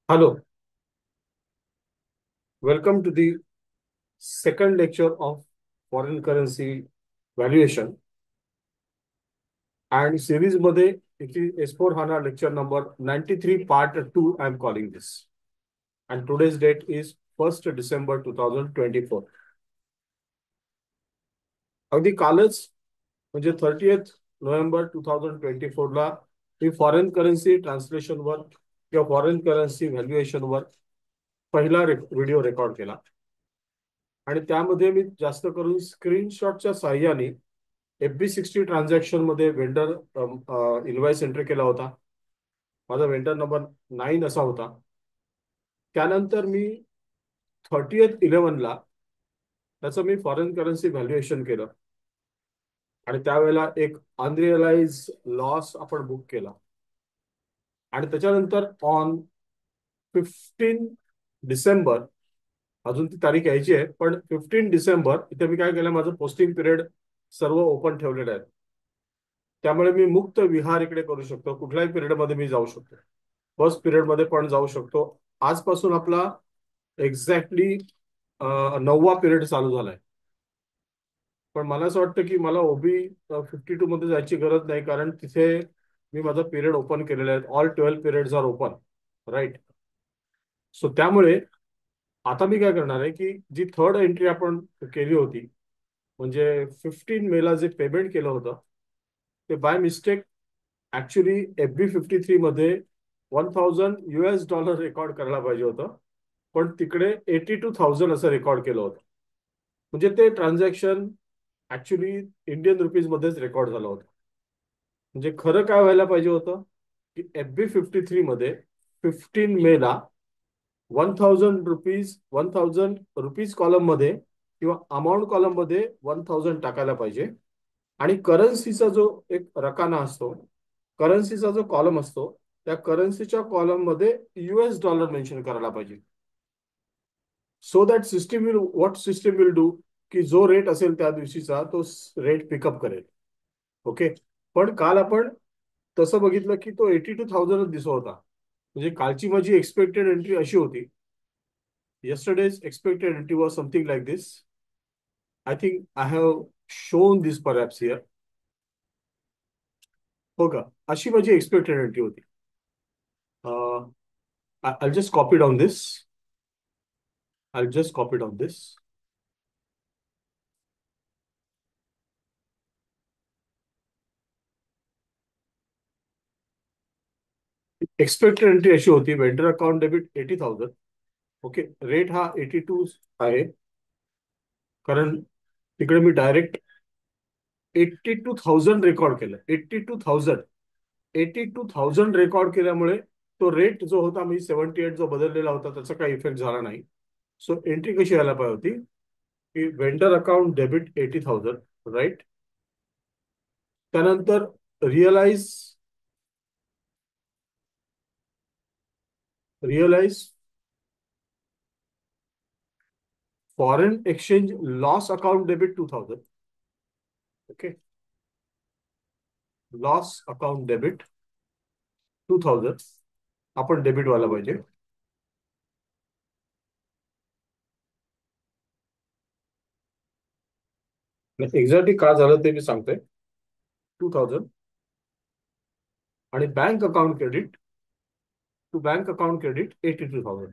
Hello, welcome to the second lecture of foreign currency valuation and series मध्ये S4 HANA lecture number 93 part 2 I am calling this, and today's date is 1st December 2024. अगदी कालच म्हणजे 30th November 2024 ला मी foreign currency translation वर किंवा foreign currency valuation वर पहिला video record केला आणि त्यामध्ये मी जास्त करून स्क्रीनशॉटच्या साहाय्याने FB60 ट्रान्झॅक्शन मध्ये वेंडर इनवाइस एंटर केला होता. माझा वेंडर नंबर 9 असा होता. त्यानंतर मी 30/11 त्याचं मी फॉरेन करन्सी व्हॅल्युएशन केलं आणि त्यावेळेला एक अनरिअलाइज लॉस आपण बुक केला आणि त्याच्यानंतर ऑन 15 डिसेंबर, अजून ती तारीख यायची आहे, पण 15 डिसेंबर इथे मी काय केलं, माझं पोस्टिंग पिरियड सर्व ओपन ठेवलेलं आहे. त्यामुळे मी मुक्त विहार इकडे करू शकतो. कुठल्याही पिरियडमध्ये मी जाऊ शकतो. फर्स्ट पिरियडमध्ये पण जाऊ शकतो. आजपासून आपला एक्झॅक्टली 9वा पिरियड चालू झालाय. पण मला असं वाटतं की मला OB52 मध्ये जायची गरज नाही, कारण तिथे मी माझा पिरियड ओपन केलेला आहे. All 12 periods are open, right. So त्यामुळे आता मी काय करणार आहे की जी थर्ड एंट्री आपण केली होती, म्हणजे 15 मेला जे पेमेंट केलं होतं, ते बाय मिस्टेक ऍक्च्युली FB53 मध्ये $1000 रेकॉर्ड करायला पाहिजे होतं, पण तिकडे 82,000 असं रेकॉर्ड केलं होतं. म्हणजे ते ट्रान्झॅक्शन ऍक्च्युली इंडियन रुपीज मध्येच रेकॉर्ड झालं होतं. म्हणजे खरं काय व्हायला पाहिजे होतं की FB53 मध्ये 15 मेला ₹1000 कॉलम मध्ये किंवा अमाऊंट कॉलम मध्ये 1000 टाकायला पाहिजे आणि करन्सीचा जो एक रकाना असतो, करन्सीचा जो कॉलम असतो, त्या करन्सीच्या कॉलम मध्ये $US मेन्शन करायला पाहिजे. So that system will what system will do, की जो रेट असेल त्या दिवशीचा तो रेट पिकअप करेल. ओके. पण काल आपण तसं बघितलं की तो 82,000 दिसत होता. म्हणजे कालची माझी एक्सपेक्टेड एंट्री अशी होती. Yesterday's expected entry was something like this. I think I have shown this perhaps here. हो का? अशी माझी एक्सपेक्टेड एंट्री होती. I'll just copy down this. I'll just copy down this. Expected entry अशी होती, vendor account debit 80,000. Okay, rate हा 82 आहे, कारण तिकडे मी डायरेक्ट 82,000 रेकॉर्ड केलं. 82,000 रेकॉर्ड केल्यामुळे तो रेट जो होता, मी 78 जो बदललेला होता, त्याचा काही इफेक्ट झाला नाही. सो एंट्री कशी यायला पाहिजे होती की वेंडर अकाउंट डेबिट 80,000, राईट. त्यानंतर realise realise foreign exchange loss account debit 2,000. Okay, loss account debit 2,000 आपण डेबिट व्हायला पाहिजे. एक्झॅक्टली का झालं ते मी सांगतोय. 2,000 आणि bank account credit to bank account credit 82,000.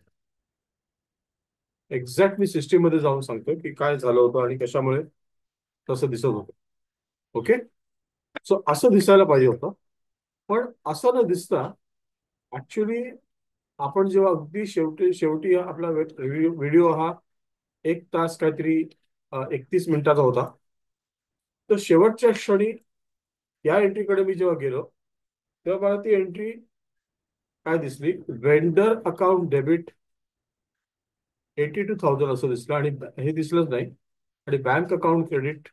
Exact मी सिस्टीम मध्ये जाऊन सांगतो की काय झालं होतं आणि कशामुळे तसं दिसत होतं. ओके. सो असं दिसायला पाहिजे होतं, पण असं न दिसता ऍक्च्युली आपण जेव्हा अगदी शेवटी शेवटी आपला व्हिडिओ हा 1 तास काहीतरी 31 मिनिटाचा होता, तर शेवटच्या क्षणी या एंट्रीकडे मी जेव्हा गेलो, तेव्हा मला ती एंट्री काय दिसली, वेंडर अकाउंट डेबिट 82,000 असं दिसलं आणि हे दिसलंच नाही. आणि बँक अकाउंट क्रेडिट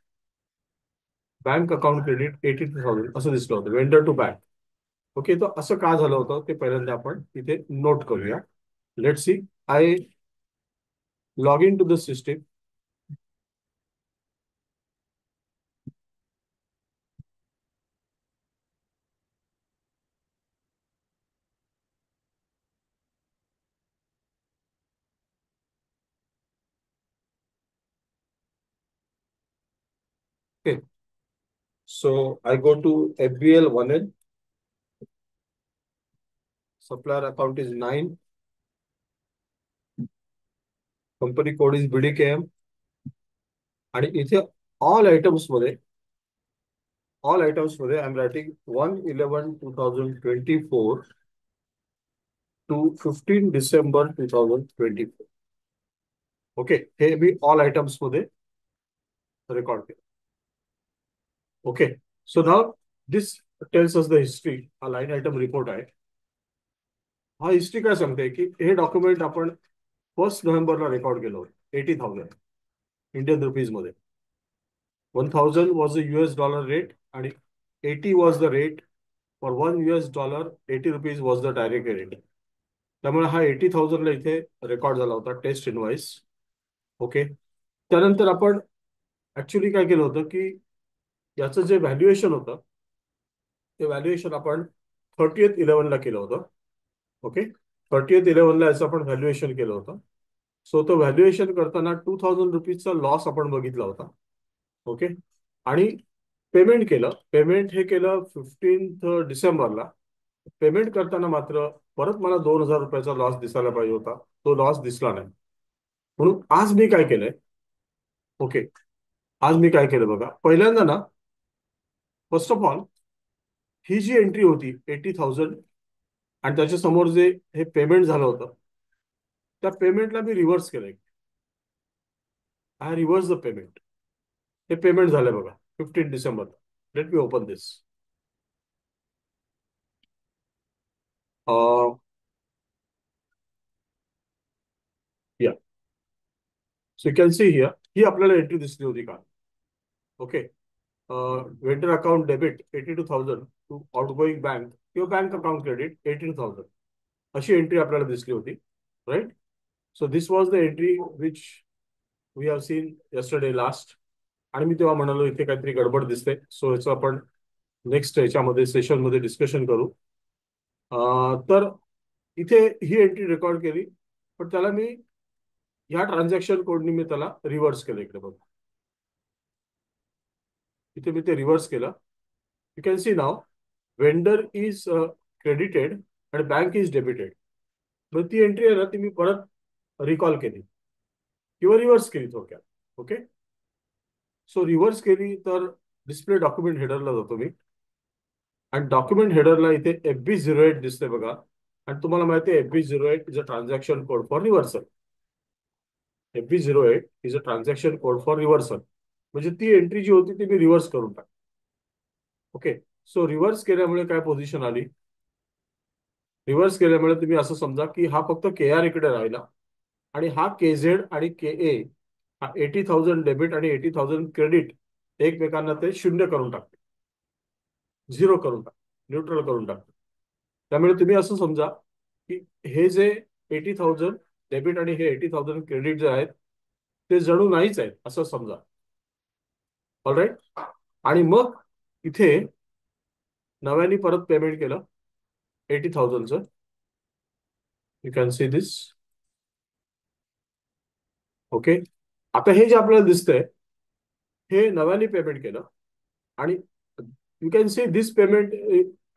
82,000 असं दिसलं होतं, वेंडर टू बँक. ओके, तर असं का झालं होतं ते पहिल्यांदा आपण इथे नोट करूया. Let see. I log in to the system. Okay. So I go to FBL 1L. Supplier account is 9. Company code is BDKM. आणि इथे ऑल आयटम्स मध्ये I am writing 1/11/2024 to 15 December 2024. Okay, हे मी all items मध्ये record केलं. Okay, so now this tells us the history. हा line item report आहे. हा हिस्ट्री काय सांगते की हे डॉक्युमेंट आपण 1 नोव्हेंबरला रेकॉर्ड केलं होतं. 80,000 इंडियन रुपीज मध्ये. 1,000 was the US dollar rate आणि 80 was the rate for $1. 80 rupees was the direct rate. त्यामुळे हा 80,000ला इथे रेकॉर्ड झाला होता टेस्ट इनवाइस. ओके, त्यानंतर आपण ऍक्च्युली काय केलं होतं की याचं जे व्हॅल्युएशन होतं ते व्हॅल्युएशन आपण 30th 11ला केलं होतं. ओके, 30th 11ला याचं आपण व्हॅल्युएशन केलं होतं. सो तो व्हॅल्युएशन करताना 2,000 रुपीजचा लॉस आपण बघितला होता. ओके, आणि पेमेंट केलं. पेमेंट हे केलं 15 डिसेंबरला. पेमेंट करताना मात्र परत मला 2,000 रुपयाचा लॉस दिसायला पाहिजे होता. तो लॉस दिसला नाही. म्हणून आज मी काय केलंय, ओके, आज मी काय केलं बघा. पहिल्यांदा ना, फर्स्ट ऑफ ऑल ही जी एंट्री होती 80,000 आणि त्याच्या समोर जे हे पेमेंट झालं होतं त्या पेमेंटला मी रिव्हर्स केलंय. I reverse the payment. हे पेमेंट झालंय बघा 15 December. Let me open this. Yeah, so you can see here. ही आपल्याला एंट्री दिसली होती का. Okay, vendor account debit 82,000 to outgoing bank किंवा बँक अकाउंट क्रेडिट 18,000. अशी एंट्री आपल्याला दिसली होती, right. So this was the entry which we have seen yesterday last. आणि मी तेव्हा म्हणालो इथे काहीतरी गडबड दिसते. सो याचं आपण नेक्स्ट याच्यामध्ये सेशनमध्ये डिस्कशन करू. तर इथे ही एंट्री रेकॉर्ड केली, पण त्याला मी ह्या ट्रान्झॅक्शन कोडनी मी त्याला रिव्हर्स केलं. इकडे बघा, इथे मी ते रिव्हर्स केलं. You can C now vendor is credited आणि बँक इज डेबिटेड. मग ती एंट्री आहे ना, ती मी परत रिकॉल केली किंवा रिव्हर्स केली थोडक्यात. ओके, सो रिव्हर्स केली तर डिस्प्ले डॉक्युमेंट हेडरला जातो मी. आणि डॉक्युमेंट हेडरला इथे FB08 दिसते बघा. आणि तुम्हाला माहिती आहे FB08 is a transaction code for reversal. FB08 is a transaction code for reversal. म्हणजे ती एंट्री जी होती ती मी रिव्हर्स करून टाक. ओके, सो रिव्हर्स केल्यामुळे काय पोझिशन आली. रिव्हर्स केल्यामुळे तुम्ही असं समजा की हा फक्त KR इकडे राहिला आणि हा KZ आणि KA हा 80,000 डेबिट आणि 80,000 क्रेडिट एकमेकांना ते शून्य करून टाकते. झिरो करून टाकते, न्यूट्रल करून टाकते. त्यामुळे तुम्ही असं समजा की हे जे 80,000 डेबिट आणि हे 80,000 क्रेडिट जे आहेत ते जणू नाहीच आहेत असं समजा. ऑलराईट. आणि मग इथे नव्याने परत पेमेंट केलं 80,000चं. You can see this. Okay, आता हे जे आपल्याला दिसतंय हे नव्याने पेमेंट केलं. आणि you can see this payment.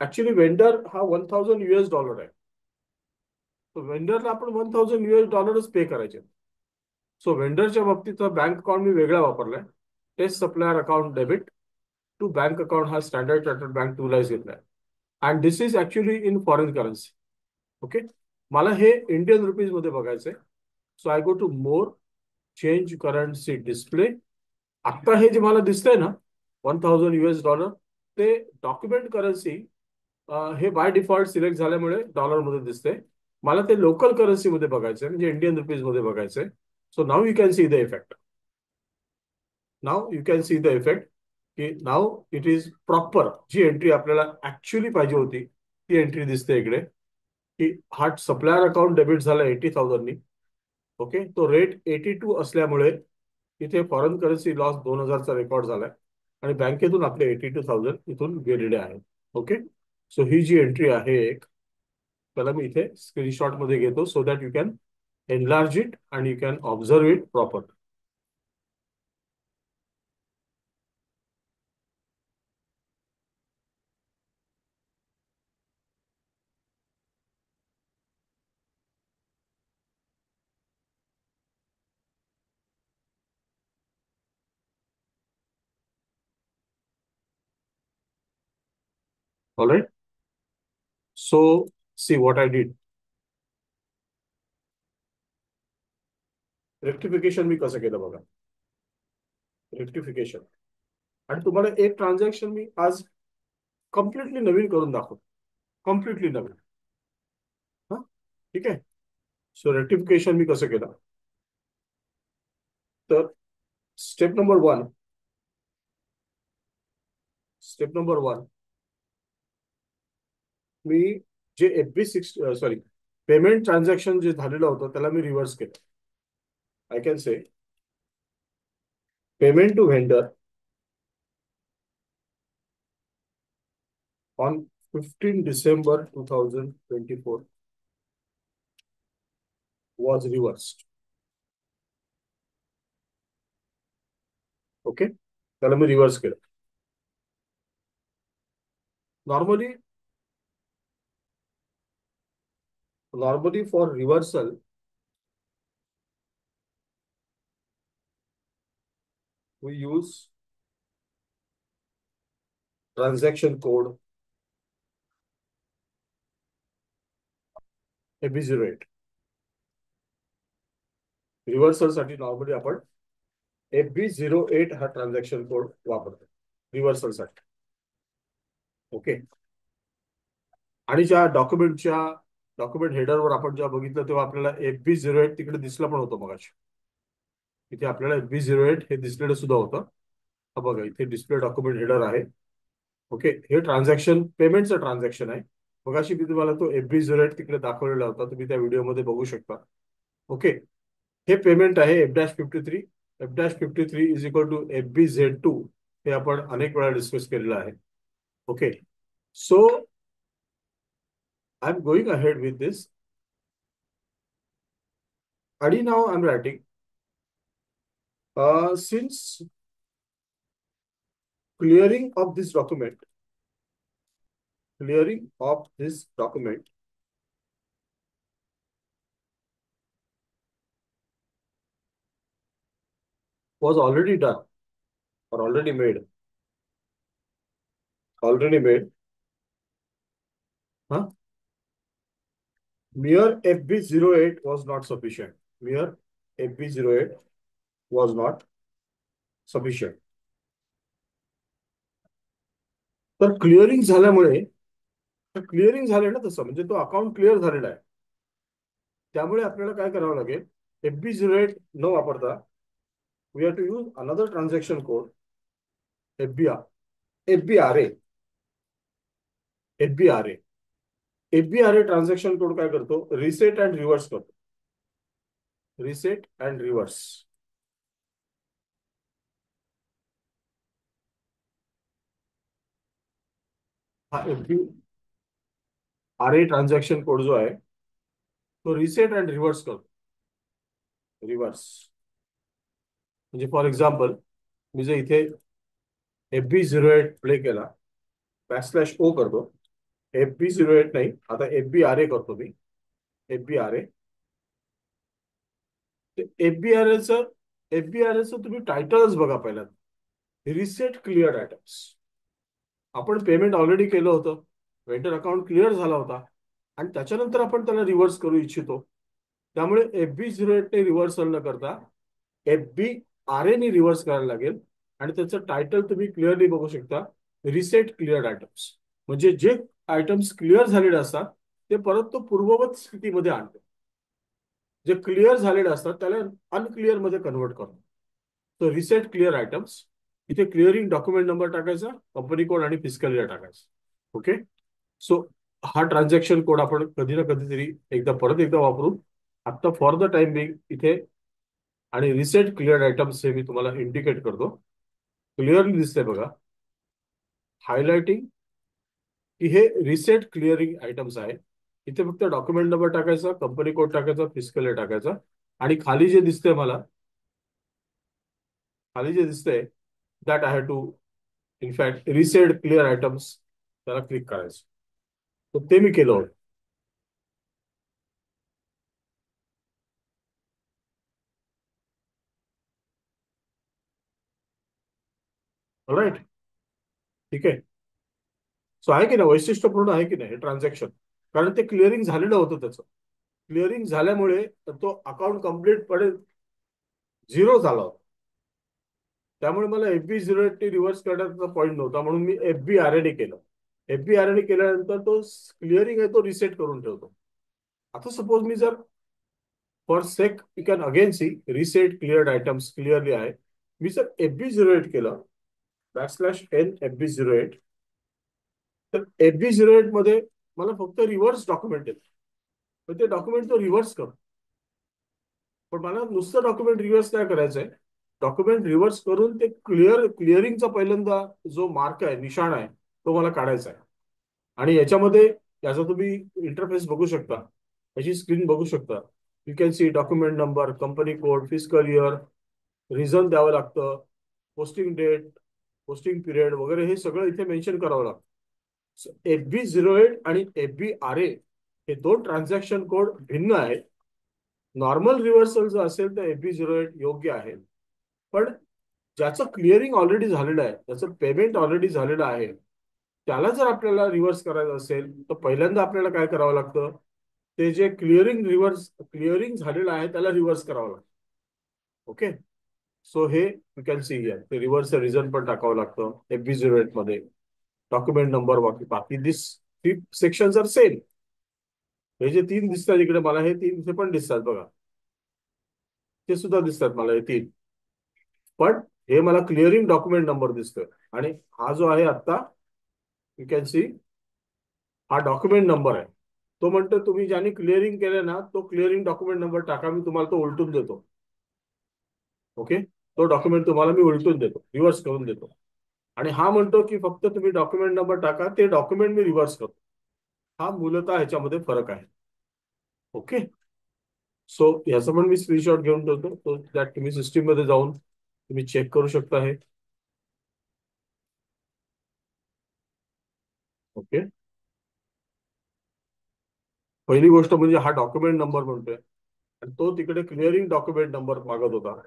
Actually vendor हा $1,000 आहे. वेंडरला आपण $1,000 पे करायचे. सो वेंडरच्या बाबतीत बँक अकाउंट मी वेगळा वापरलाय. Test supplier account debit to bank account हा स्टँडर्ड चार्टर्ड बँक टूलाइज घेतलाय. And this is actually in foreign currency. Okay, मला हे इंडियन रुपीज मध्ये बघायचंय. So I go to more, change currency display. आता हे जे मला दिसतंय ना $1,000 ते डॉक्युमेंट करन्सी हे बाय डिफॉल्ट सिलेक्ट झाल्यामुळे डॉलरमध्ये दिसते. मला ते लोकल करन्सीमध्ये बघायचंय, म्हणजे इंडियन रुपीज मध्ये बघायचंय. So now you can see the effect. Now you can see the effect की नाव इट इज प्रॉपर. जी एंट्री आपल्याला ऍक्च्युली पाहिजे होती ती एंट्री दिसते इकडे की हा सप्लायर अकाउंट डेबिट झाला 80,000नी. ओके, तो रेट 82 असल्यामुळे इथे फॉरेन करन्सी लॉस 2,000चा रेकॉर्ड झालाय आणि बँकेतून आपले 82,000 इथून गेलेले आहेत. ओके, सो ही जी एंट्री आहे एक, त्याला मी इथे स्क्रीनशॉट मध्ये घेतो so that you can enlarge it and you can observe it proper. All right. So see what I did. Rectification मी कसं केलं बघा. रेक्टिफिकेशन. आणि तुम्हाला एक ट्रान्झॅक्शन मी आज कम्प्लिटली नवीन करून दाखवतो. कम्प्लिटली नवीन. हा, ठीक आहे. सो रेक्टिफिकेशन मी कसं केलं. तर step number one. Step number one, मी जे FB6 सॉरी पेमेंट ट्रान्झॅक्शन जे झालेलं होतं त्याला मी रिव्हर्स केलं. I can say payment to vendor on 15 December 2024 was reversed. Okay, त्याला मी रिव्हर्स केलं. Normally normally for reversal we use transaction code FB08. Reversal साठी नॉर्मली आपण FB08 हा ट्रान्झॅक्शन कोड वापरतो रिव्हर्सल साठी. ओके. आणि ज्या डॉक्युमेंट हेडरवर आपण जेव्हा बघितलं तेव्हा आपल्याला FB08 तिकडे दिसलं पण होतं मगाशी. इथे आपल्याला FB08 हे दिसलेलं सुद्धा होतं. हा बघा, इथे डिस्प्ले डॉक्युमेंट हेडर आहे. ओके, हे ट्रान्झॅक्शन पेमेंटचं ट्रान्झॅक्शन आहे. मगाशी मी तुम्हाला तो FB08 तिकडे दाखवलेला होता, तुम्ही त्या व्हिडिओमध्ये बघू शकता. ओके, हे पेमेंट आहे F-53. F-53 is equal to FBZ2. हे आपण अनेक वेळा डिस्कस केलेलं आहे. Okay. So I am going ahead with this. आणि now I am writing since clearing of this document, clearing of this document was already done or already made. Huh? Mere FB08 was not sufficient. Mere FB08 was not sufficient. तर clearing झाले ना, तसं म्हणजे तो account clear झालेला आहे. त्यामुळे आपल्याला काय करावं लागेल, FB08 न वापरता we have to use another transaction code FBRA. FBRA. FBRA transaction code काय करतो, रिसेट अँड रिव्हर्स करतो. Reset and reverse. हा FBRA ट्रान्झॅक्शन कोड जो आहे तो रिसेट अँड रिव्हर्स करतो. रिव्हर्स म्हणजे फॉर एक्झाम्पल, मी जर इथे FB08 प्ले केला, /O करतो. FB08 नाही, आता FBRA करतो मी. FBRA. FBRAचं तुम्ही टायटलच बघा पहिल्यांदा. Reset cleared items. आपण पेमेंट ऑलरेडी केलं होतं, वेंडर अकाउंट क्लिअर झाला होता, आणि त्याच्यानंतर आपण त्याला रिव्हर्स करू इच्छितो. त्यामुळे FB08 ने रिव्हर्सल न करता FBRA ने रिव्हर्स करायला लागेल. आणि त्याचं टायटल तुम्ही क्लिअरली बघू शकता, रिसेट क्लिअर्ड आयटम्स. म्हणजे जे आयटम्स क्लिअर झालेले असतात ते परत तो पूर्ववत स्थितीमध्ये आणतो. जे क्लिअर झालेले असतात त्याला अनक्लिअर मध्ये कन्वर्ट करतो. तो रिसेट क्लिअर आयटम्स. इथे क्लिअरिंग डॉक्युमेंट नंबर टाकायचा, कंपनी कोड आणि फिस्कल इयर टाकायचं. ओके. सो हा ट्रान्झॅक्शन कोड आपण कधी ना कधीतरी परत एकदा वापरू. आता फॉर द टाइम बिंग इथे आणि रिसेट क्लिअर आयटम्स हे मी तुम्हाला इंडिकेट करतो. क्लिअरली दिसतंय बघा, हायलाइटिंग, की हे रिसेट क्लिअरिंग आयटम्स आहे. इथे फक्त डॉक्युमेंट नंबर टाकायचा, कंपनी कोड टाकायचा, फिस्कल इयर टाकायचा, आणि खाली जे दिसतंय that I have to in fact reset clear items, त्याला क्लिक करायचं. तर ते मी केलं होतं. राईट. ठीक आहे. सो आहे की नाही, वैशिष्ट्यपूर्ण आहे की नाही हे ट्रान्झॅक्शन. कारण ते क्लिअरिंग झालेलं होतं त्याचं. क्लिअरिंग झाल्यामुळे तो अकाउंट कम्प्लीटपणे झिरो झाला होता. त्यामुळे मला FB08 रिव्हर्स करण्याचा पॉईंट नव्हता, म्हणून मी FBRAD केलं. FBRAD केल्यानंतर तो क्लिअरिंग आहे तो रिसेट करून ठेवतो. आता सपोज मी जर for sake you can again see reset cleared items clearly आहे. मी जर FB08 केलं /N FB08, तर FB08 मध्ये मला फक्त रिव्हर्स डॉक्युमेंट येतं. पण ते डॉक्युमेंट तो रिव्हर्स करतो. पण मला नुसतं डॉक्युमेंट रिव्हर्स काय करायचंय, डॉक्युमेंट रिव्हर्स करून ते क्लिअरिंगचा पहिल्यांदा जो मार्क आहे, निशाण आहे, तो मला काढायचा आहे. आणि याच्यामध्ये याचा तुम्ही इंटरफेस बघू शकता, याची स्क्रीन बघू शकता. You can C document number, company code, fiscal year, reason द्यावं लागतं, पोस्टिंग डेट, पोस्टिंग पिरियड वगैरे हे सगळं इथे मेन्शन करावं लागतं. FB08 आणि FBRA हे दोन ट्रान्झॅक्शन कोड भिन्न आहेत. नॉर्मल रिव्हर्सल जर असेल तर FB08 योग्य आहे. पण ज्याचं क्लिअरिंग ऑलरेडी झालेलं आहे, ज्याचं पेमेंट ऑलरेडी झालेलं आहे, त्याला जर आपल्याला रिव्हर्स करायचं असेल तर पहिल्यांदा आपल्याला काय करावं लागतं, ते जे क्लिअरिंग झालेलं आहे त्याला रिव्हर्स करावं लागतं. ओके. सो हे यू कॅन सी हिअर, ते रिव्हर्स रिझन पण टाकावं लागतं FB08 मध्ये. डॉक्युमेंट नंबर, बाकी बाकी दिस थ्री सेक्शन्स आर सेम. हे जे तीन दिसतात इकडे मला, हे तीन इथे पण दिसतात बघा, ते सुद्धा दिसतात मला हे तीन. पण हे मला क्लिअरिंग डॉक्युमेंट नंबर दिसतोय. आणि हा जो आहे आता, यू कॅन सी, हा डॉक्युमेंट नंबर आहे. तो म्हणतो तुम्ही ज्याने क्लिअरिंग केलं ना, तो क्लिअरिंग डॉक्युमेंट नंबर टाका, मी तुम्हाला तो उलटून देतो. ओके. तो डॉक्युमेंट तुम्हाला मी उलटून देतो, रिव्हर्स करून देतो. आणि हा म्हणतो की फक्त तुम्ही डॉक्युमेंट नंबर टाका, ते डॉक्युमेंट मी रिव्हर्स करतो. हा मूलतः ह्याच्यामध्ये फरक आहे. ओके. सो ह्याचा पण मी स्क्रीनशॉट घेऊन ठेवतो, तो त्यात तुम्ही सिस्टीम मध्ये जाऊन तुम्ही चेक करू शकता हे. ओके. पहिली गोष्ट म्हणजे हा डॉक्युमेंट नंबर म्हणतोय आणि तो तिकडे क्लिअरिंग डॉक्युमेंट नंबर मागत होता.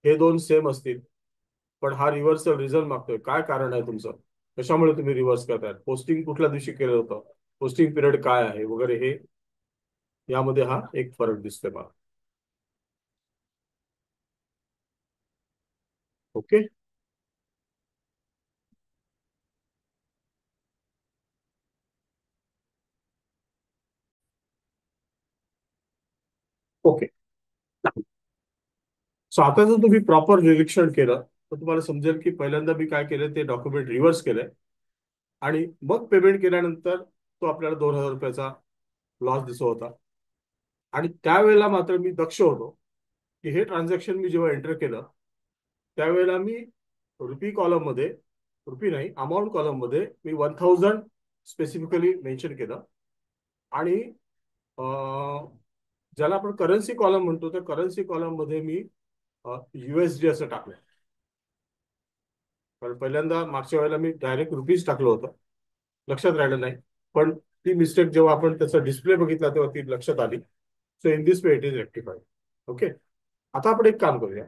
हे दोन सेम असतील, पण हा रिव्हर्सल रिझन मागतोय. काय कारण आहे तुमचं, कशामुळे तुम्ही रिव्हर्स करताय, पोस्टिंग कुठल्या दिवशी केलं होतं, पोस्टिंग पिरियड काय आहे वगैरे, हे यामध्ये हा एक फरक दिसतोय मला. ओके. ओके. सो आता जर तुम्ही प्रॉपर निरीक्षण केलं तर तुम्हाला समजेल की पहिल्यांदा मी काय केलं, ते डॉक्युमेंट रिव्हर्स केलंय. आणि मग पेमेंट केल्यानंतर तो आपल्याला ₹2,000 लॉस दिसत होता. आणि त्यावेळेला मात्र मी दक्ष होतो की हे ट्रान्झॅक्शन मी जेव्हा एंटर केलं, त्यावेळेला मी रुपी कॉलम मध्ये, रुपी नाही अमाऊंट कॉलम मध्ये मी 1000 स्पेसिफिकली मेन्शन केलं. आणि ज्याला आपण करन्सी कॉलम म्हणतो, त्या करन्सी कॉलम मध्ये मी USD असं टाकलं. कारण पहिल्यांदा मागच्या वेळेला मी डायरेक्ट रुपीज टाकलं होतं, लक्षात राहिलं नाही. पण ती मिस्टेक जेव्हा आपण त्याचा डिस्प्ले बघितला तेव्हा ती लक्षात आली. So in this way it is rectified. Okay. आता आपण एक काम करूया,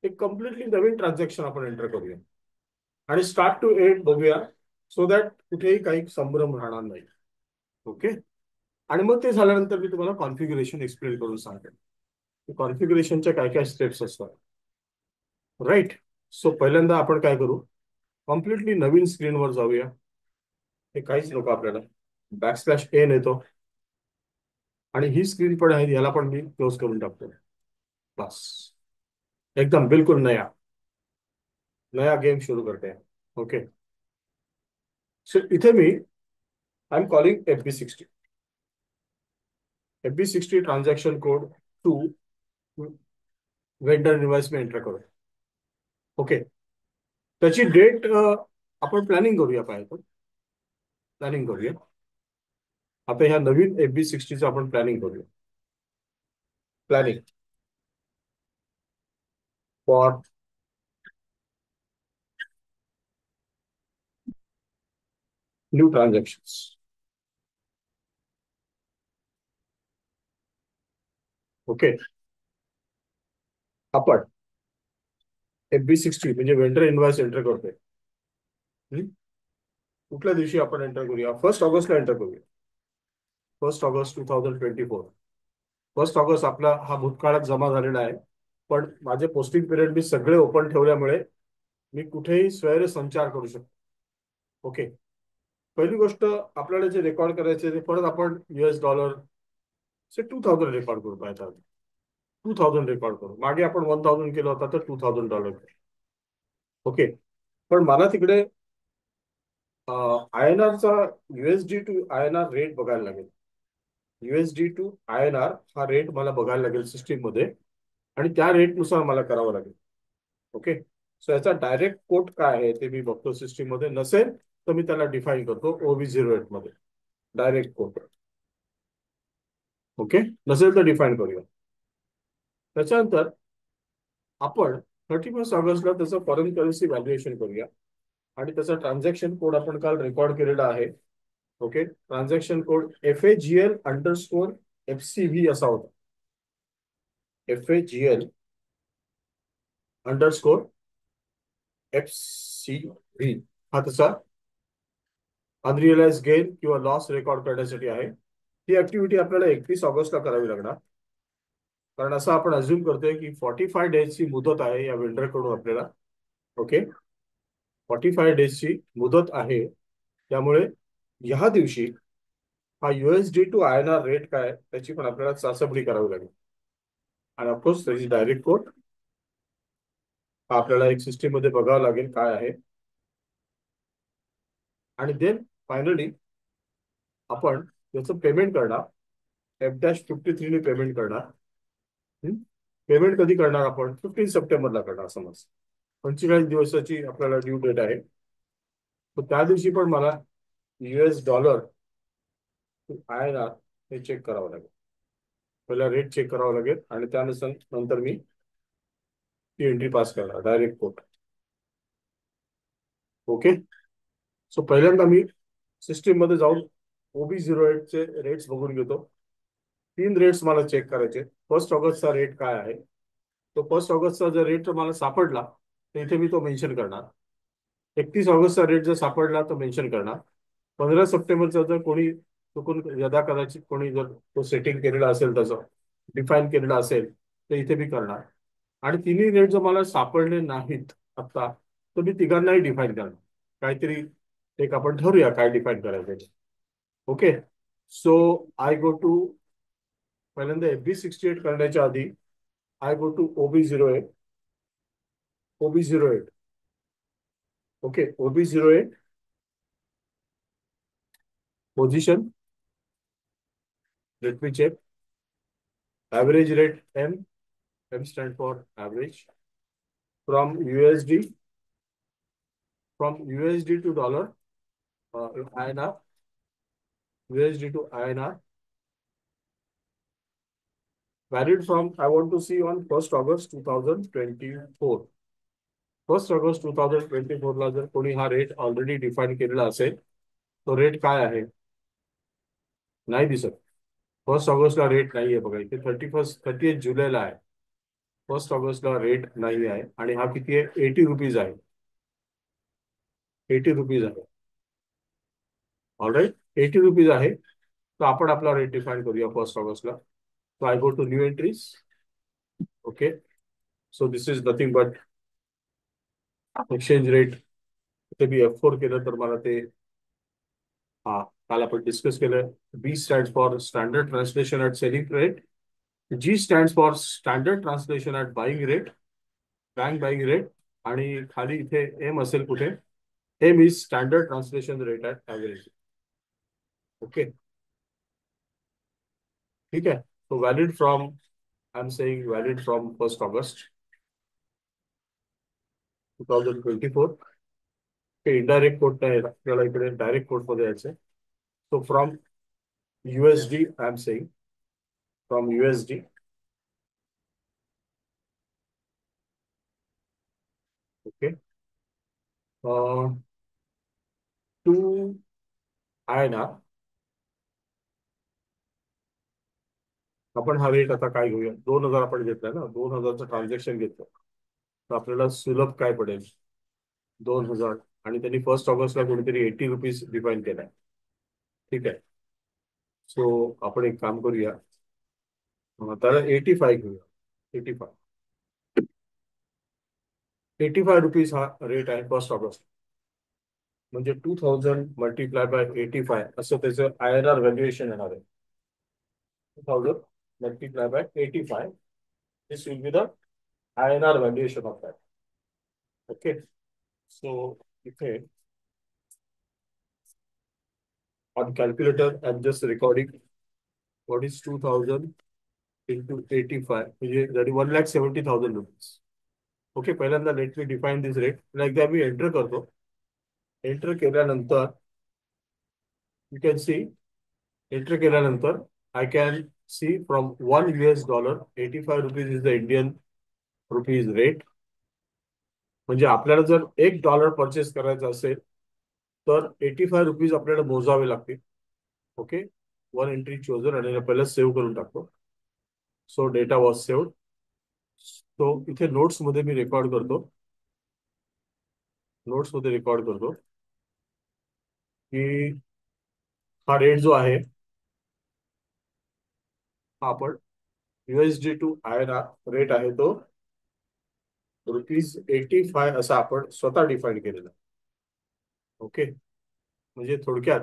एक कम्प्लिटली नवीन ट्रान्झॅक्शन आपण एंटर करूया आणि स्टार्ट टू एंड बघूया, सो दॅट कुठेही काही संभ्रम राहणार नाही. ओके. आणि मग ते झाल्यानंतर मी तुम्हाला कॉन्फिगरेशन एक्सप्लेन करून सांगेन, कॉन्फिगरेशनच्या काय काय स्टेप्स असतात. राईट. सो पहिल्यांदा आपण काय करू, कम्प्लिटली नवीन स्क्रीनवर जाऊया. हे काहीच नको आपल्याला, /N येतो. आणि ही स्क्रीन पण आहे, याला पण मी क्लोज करून टाकतो. बस, एकदम बिल्कुल नया नया गेम सुरू करते हैं. ओके. सो इथे मी I am calling FB60 transaction code to vendor invoice में एंटर करू. ओके. त्याची डेट आपण प्लॅनिंग करूया, पाहिजे प्लॅनिंग करूया. आता ह्या नवीन FB60चं आपण प्लॅनिंग करूया. Planning for new transaction. Okay. आपण FB60 म्हणजे वेंडर इनवॉइस एंटर करतोय. कुठल्या दिवशी आपण एंटर करूया? 1 ऑगस्टला एंटर करूया. 1 ऑगस्ट 2024. 1 ऑगस्ट आपला हा भूतकाळात जमा झालेला आहे. पण माझे पोस्टिंग पिरियड मी सगळे ओपन ठेवल्यामुळे मी कुठेही स्वैर संचार करू शकतो. ओके. पहिली गोष्ट, आपल्याला जे रेकॉर्ड करायचे ते परत आपण US डॉलर 2000 रेकॉर्ड करू पाहिजे. 2000 रेकॉर्ड करू. मागे आपण 1000 केलं होता, तर $2000. ओके. पण मला तिकडे INR चा USD to INR रेट बघायला लागेल. USD to INR हा रेट मला बघायला लागेल सिस्टीम मध्ये, आणि त्या रेटनुसार मला करावं लागेल. ओके. सो याचा डायरेक्ट कोट काय आहे ते मी बघतो. सिस्टीम मध्ये नसेल तर मी त्याला डिफाईन करतो OB08 मध्ये, डायरेक्ट कोट. ओके. नसेल तर डिफाईन करूया. त्याच्यानंतर आपण 31 ऑगस्टला त्याचं फॉरेन करन्सी व्हॅल्युएशन करूया, आणि त्याचा ट्रान्झॅक्शन कोड आपण काल रेकॉर्ड केलेला आहे. ओके. ट्रान्झॅक्शन कोड FAGL_FCV असा होता. FAGL_FCV हा त्याचा अनरिअलाइज गेन किंवा लॉस रेकॉर्ड करण्यासाठी आहे. ही ऍक्टिव्हिटी आपल्याला 31 ऑगस्टला करावी लागणार. कारण असं आपण अज्युम करतोय की 45 डेजची मुदत आहे या वेंडरकडून आपल्याला. ओके. 45 डेजची मुदत आहे. त्यामुळे ह्या दिवशी हा USD to INR रेट काय आहे, त्याची पण आपल्याला चाचपणी करावी लागेल. आणि ऑफकोर्स त्याची डायरेक्ट कोट आपल्याला एक सिस्टीम मध्ये बघावं लागेल काय आहे. आणि देन फायनली आपण त्याचं पेमेंट करणार. F-53 ने पेमेंट करणार. पेमेंट कधी करणार आपण? 15 सप्टेंबरला करणार समज. 45 दिवसाची आपल्याला ड्यू डेट आहे. तर त्या दिवशी पण मला US डॉलर to INR हे चेक करावं लागेल. पहिला रेट चेक करावं लागेल, आणि त्यानुसार नंतर मी ती एंट्री पास करणार, डायरेक्ट कोट. ओके. सो पहिल्यांदा मी सिस्टीम मध्ये जाऊन OB08 चे रेट्स बघून घेतो. 3 रेट्स मला चेक करायचे. 1 ऑगस्टचा रेट काय आहे, तो 1 ऑगस्टचा जर रेट मला सापडला तर इथे मी तो मेन्शन करणार. 31 ऑगस्टचा रेट जर सापडला तर मेन्शन करणार. 15 सप्टेंबरचा जर कोणी चुकून यदा कदाचित कोणी जर तो सेटिंग केलेला असेल, तसं डिफाईन केलेला असेल, तर इथे मी करणार. आणि तिन्ही रेट जर मला सापडले नाहीत आता, तर मी तिघांनाही डिफाईन करणार. काहीतरी एक आपण ठरूया काय डिफाईन करायचं. Okay. So I go to, पहिल्यांदा FB68 करण्याच्या आधी I go to OB08. OB08. Okay. OB08 position. Let me check. Average rate M. M stand for average. From USD, from USD to dollar, INR, USD to INR. Valid from, I want to see on 1 August 2024. 1 August 2024 ला जर कोणी हा rate already define केलेला असेल, तो rate काय आहे? नाही दिसत. 1 ऑगस्टला रेट नाहीये बघा इथे. 30 जुलैला आहे. 1 ऑगस्टला रेट नाही आहे. आणि हा किती आहे? ₹80 आहे. ₹80 आहे. ऑलराईट. ₹80 आहे. तर आपण आपला रेट डिफाईन करूया 1 ऑगस्टला. So I go to new entries. Okay. So this is nothing but exchange rate. इथे मी F4 केलं तर मला ते, हा काल आपण डिस्कस केलं. B stand for standard translation at selling rate. G stand for standard translation at buying rate, bank buying rate. आणि खाली इथे M असेल कुठे. M is standard translation rate at average. Okay. ठीक आहे. So valid from, I am saying valid from 1 August 2024. हे indirect code नाही, आपल्याला इकडे डायरेक्ट कोड मध्ये यायचं. So from USD, I am saying from USD. Okay. To INR. आपण हा रेट आता काय घेऊया? 2000 आपण घेतलाय ना, 2000चं ट्रान्झॅक्शन घेतलं, तर आपल्याला सुलभ काय पडेल? 2000. आणि त्यांनी 1 ऑगस्टला कोणीतरी 80 रुपीज डिफाईन केलाय. ठीक आहे. सो आपण एक काम करूया, त्याला 85 घेऊया. 85 ₹85 हा रेट आहे 1 ऑगस्ट. म्हणजे 2000 × 85 असं त्याचं INR व्हॅल्युएशन येणार आहे. 2000 × 85, this will be the INR valuation of that. Okay. So इथे on calculator I am just recording what is 2000 × 85, म्हणजे दॅट इज 1,70,000 रुपीज. ओके. पहिल्यांदा let me define this rate. एकदा मी एंटर करतो. एंटर केल्यानंतर you can see, enter केल्यानंतर I can see from $1 85 rupees is the Indian rupees rate. म्हणजे आपल्याला जर $1 परचेस करायचा असेल तर 85 रुपीज आपल्याला मोजावे लागतील. ओके. वन एंट्री चोजर आणि पहिलं सेव्ह करून टाकतो. So data was saved. So इथे नोट्स मध्ये मी रेकॉर्ड करतो. नोट्स मध्ये रेकॉर्ड करतो की हा रेट जो आहे हा आपण USD टू INR रेट आहे तो ₹85 असा आपण स्वतः डिफाईन केलेला. ओके. म्हणजे थोडक्यात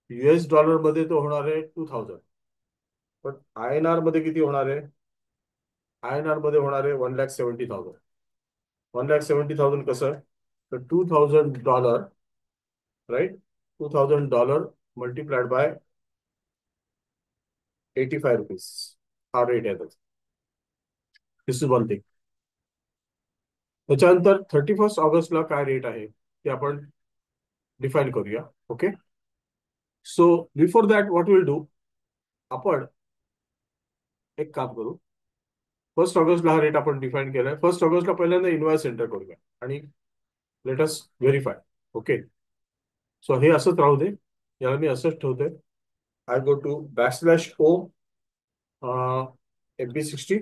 US डॉलर मध्ये तो होणार आहे 2000, पण INR मध्ये किती होणार आहे? INR मध्ये होणार आहे 1,70,000. 1,70,000 कसं? तर $2,000, राईट. $2,000 मल्टिप्लाइड बाय 85 रुपीज हा रेट आहे त्याचा. दिस इज वन थिंग. त्याच्यानंतर 31 ऑगस्टला काय रेट आहे ते आपण डिफाईन करूया. Okay. So before that what will do, आपण एक काम करू. 1 ऑगस्टला हा रेट आपण डिफाईन केलाय. 1 ऑगस्टला पहिल्यांदा इन्व्हॉइस एंटर करूया आणि let us verify. Okay. So हे असंच राहू दे, याला मी असंच ठेवतोय. I go to /O FB60,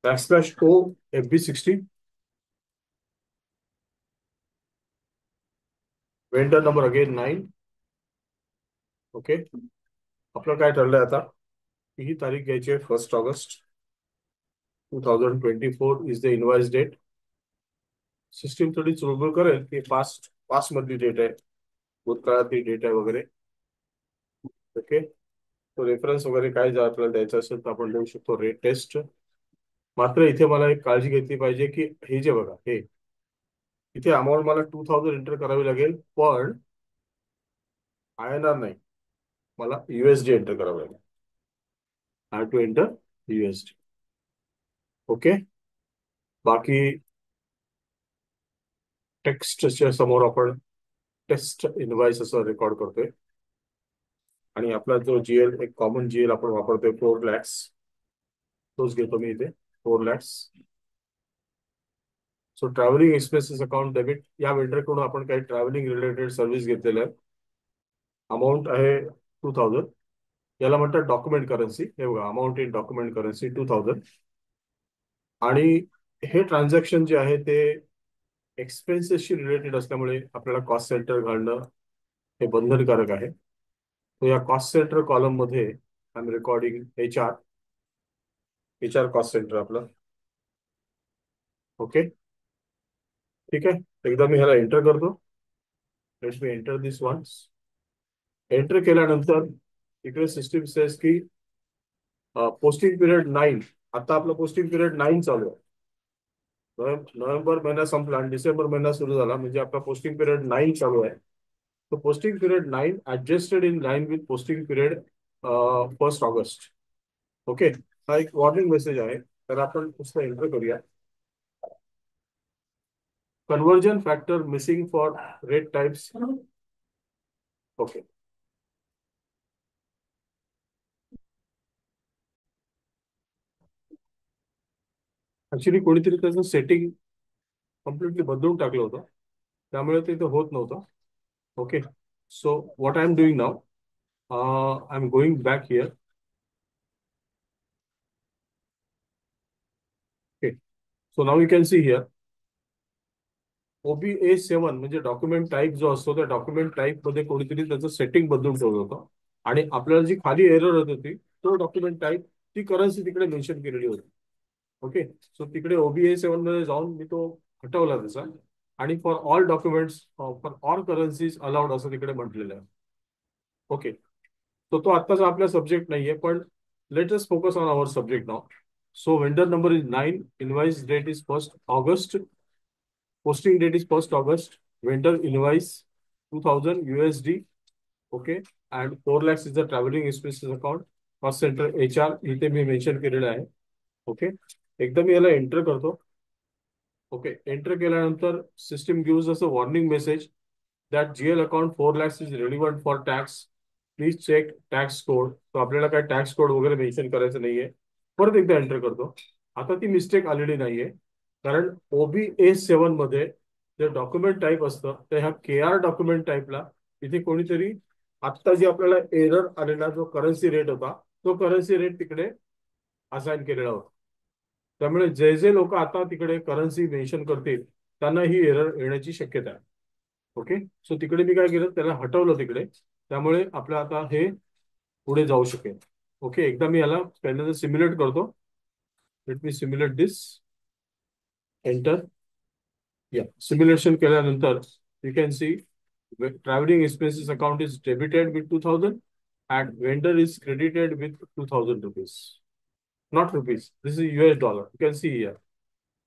/O FB60, vendor number again 9. Okay. आपलं काय ठरलंय आता की ही तारीख घ्यायची आहे 1 August 2024 is the invoice date. System थोडी चुळबुळ करेल की पास्ट मधली डेट आहे, भूतकाळातली डेट आहे वगैरे. ओके. तो रेफरन्स वगैरे काय जर आपल्याला द्यायचं असेल तर आपण देऊ शकतो रेट टेस्ट. मात्र इथे मला एक काळजी घेतली पाहिजे की हे जे बघा हे इथे अमाऊंट मला 2000 एंटर करावी लागेल, पण INR नाही, मला USD एंटर करावं लागेल. I to enter USD. Okay. बाकी टेक्स्टच्या समोर आपण टेस्ट इनवाइस असं रेकॉर्ड करतोय आणि आपला जो GL एक कॉमन GL आपण वापरतोय 4 lakhs, तोच घेतो मी इथे 4 lakhs. So travelling expenses account debit या वेंडरकडून आपण काही ट्रॅव्हलिंग रिलेटेड सर्व्हिस घेतलेल्या आहे. अमाऊंट आहे 2000. याला म्हणतात डॉक्युमेंट करन्सी. हे बघा, अमाऊंट इन डॉक्युमेंट करन्सी 2000. आणि हे ट्रान्झॅक्शन जे आहे ते एक्सपेन्सेसशी रिलेटेड असल्यामुळे आपल्याला कॉस्ट सेंटर घालणं हे बंधनकारक आहे. तो या कॉस्ट सेंटर कॉलम मध्ये I am recording HR cost centre आपलं. ओके. ठीक आहे. एकदा मी ह्याला एंटर करतो. Let me enter this once. Enter केल्यानंतर इकडे सिस्टीम सेस की पोस्टिंग पिरियड 9. आता आपलं पोस्टिंग पिरियड 9 चालू आहे. नोव्हेंबर महिना संपला आणि डिसेंबर महिना सुरू झाला, म्हणजे आपला पोस्टिंग पिरियड 9 चालू आहे. तो posting period 9 adjusted in line with posting period 1 August. Okay. हा एक वॉर्निंग मेसेज आहे, तर आपण नुसतं एंटर करूया. Conversion factor missing for rate types. Okay. Actually कोणीतरी त्याचं सेटिंग कम्प्लिटली बदलून टाकलं होतं, त्यामुळे ते इथं होत नव्हतं. Okay. So what I am doing now, I am going back here. Okay. So now you can see here OBA7 म्हणजे डॉक्युमेंट टाईप जो असतो त्या डॉक्युमेंट टाईप मध्ये कोणीतरी त्याचं सेटिंग बदलून ठेवलं होतं आणि आपल्याला जी खाली एरर होत होती तो डॉक्युमेंट टाईप ती करन्सी तिकडे मेन्शन केलेली होती. ओके. सो तिकडे OBA7 मध्ये जाऊन मी तो हटवला त्याचा आणि for all documents for all currencies allowed असं तिकडे म्हटलेलं आहे. ओके. तो आत्ताचा आपला सब्जेक्ट नाहीये पण let us focus on our subject now. So vendor number is 9, invoice date is 1st August, posting date is 1st August, vendor invoice 2000 USD. Okay. And 4 lakhs is the traveling expenses account. Cost centre HR इथे मी mention केलेलं आहे. Okay. एकदा मी याला enter करतो. Okay. Enter केल्यानंतर system gives us a warning message that GL account 4 lakhs is relevant for tax. Please check tax code. तो आपल्याला काय टॅक्स कोड वगैरे मेन्शन करायचं नाहीये. परत एकदा एंटर करतो. आता ती मिस्टेक आलेली नाहीये कारण OBA7 मध्ये जे डॉक्युमेंट टाईप असतं त्या ह्या KR डॉक्युमेंट टाईपला इथे कोणीतरी आत्ता जी आपल्याला एरर आलेला जो करन्सी रेट होता तो करन्सी रेट तिकडे असाइन केलेला होता. त्यामुळे जे जे लोक आता तिकडे करन्सी मेन्शन करतील त्यांना ही एरर येण्याची शक्यता आहे. ओके. सो तिकडे मी काय केलं त्याला हटवलं तिकडे. त्यामुळे आपलं आता हे पुढे जाऊ शकेल. ओके. एकदा मी याला पहिल्यांदा सिम्युलेट करतो. लेट मी सिम्युलेट दिस. एंटर. या सिम्युलेशन केल्यानंतर you can C traveling expenses account is debited with 2000 and vendor is credited with 2000 rupees. Not rupees. This is US dollar. You can see here.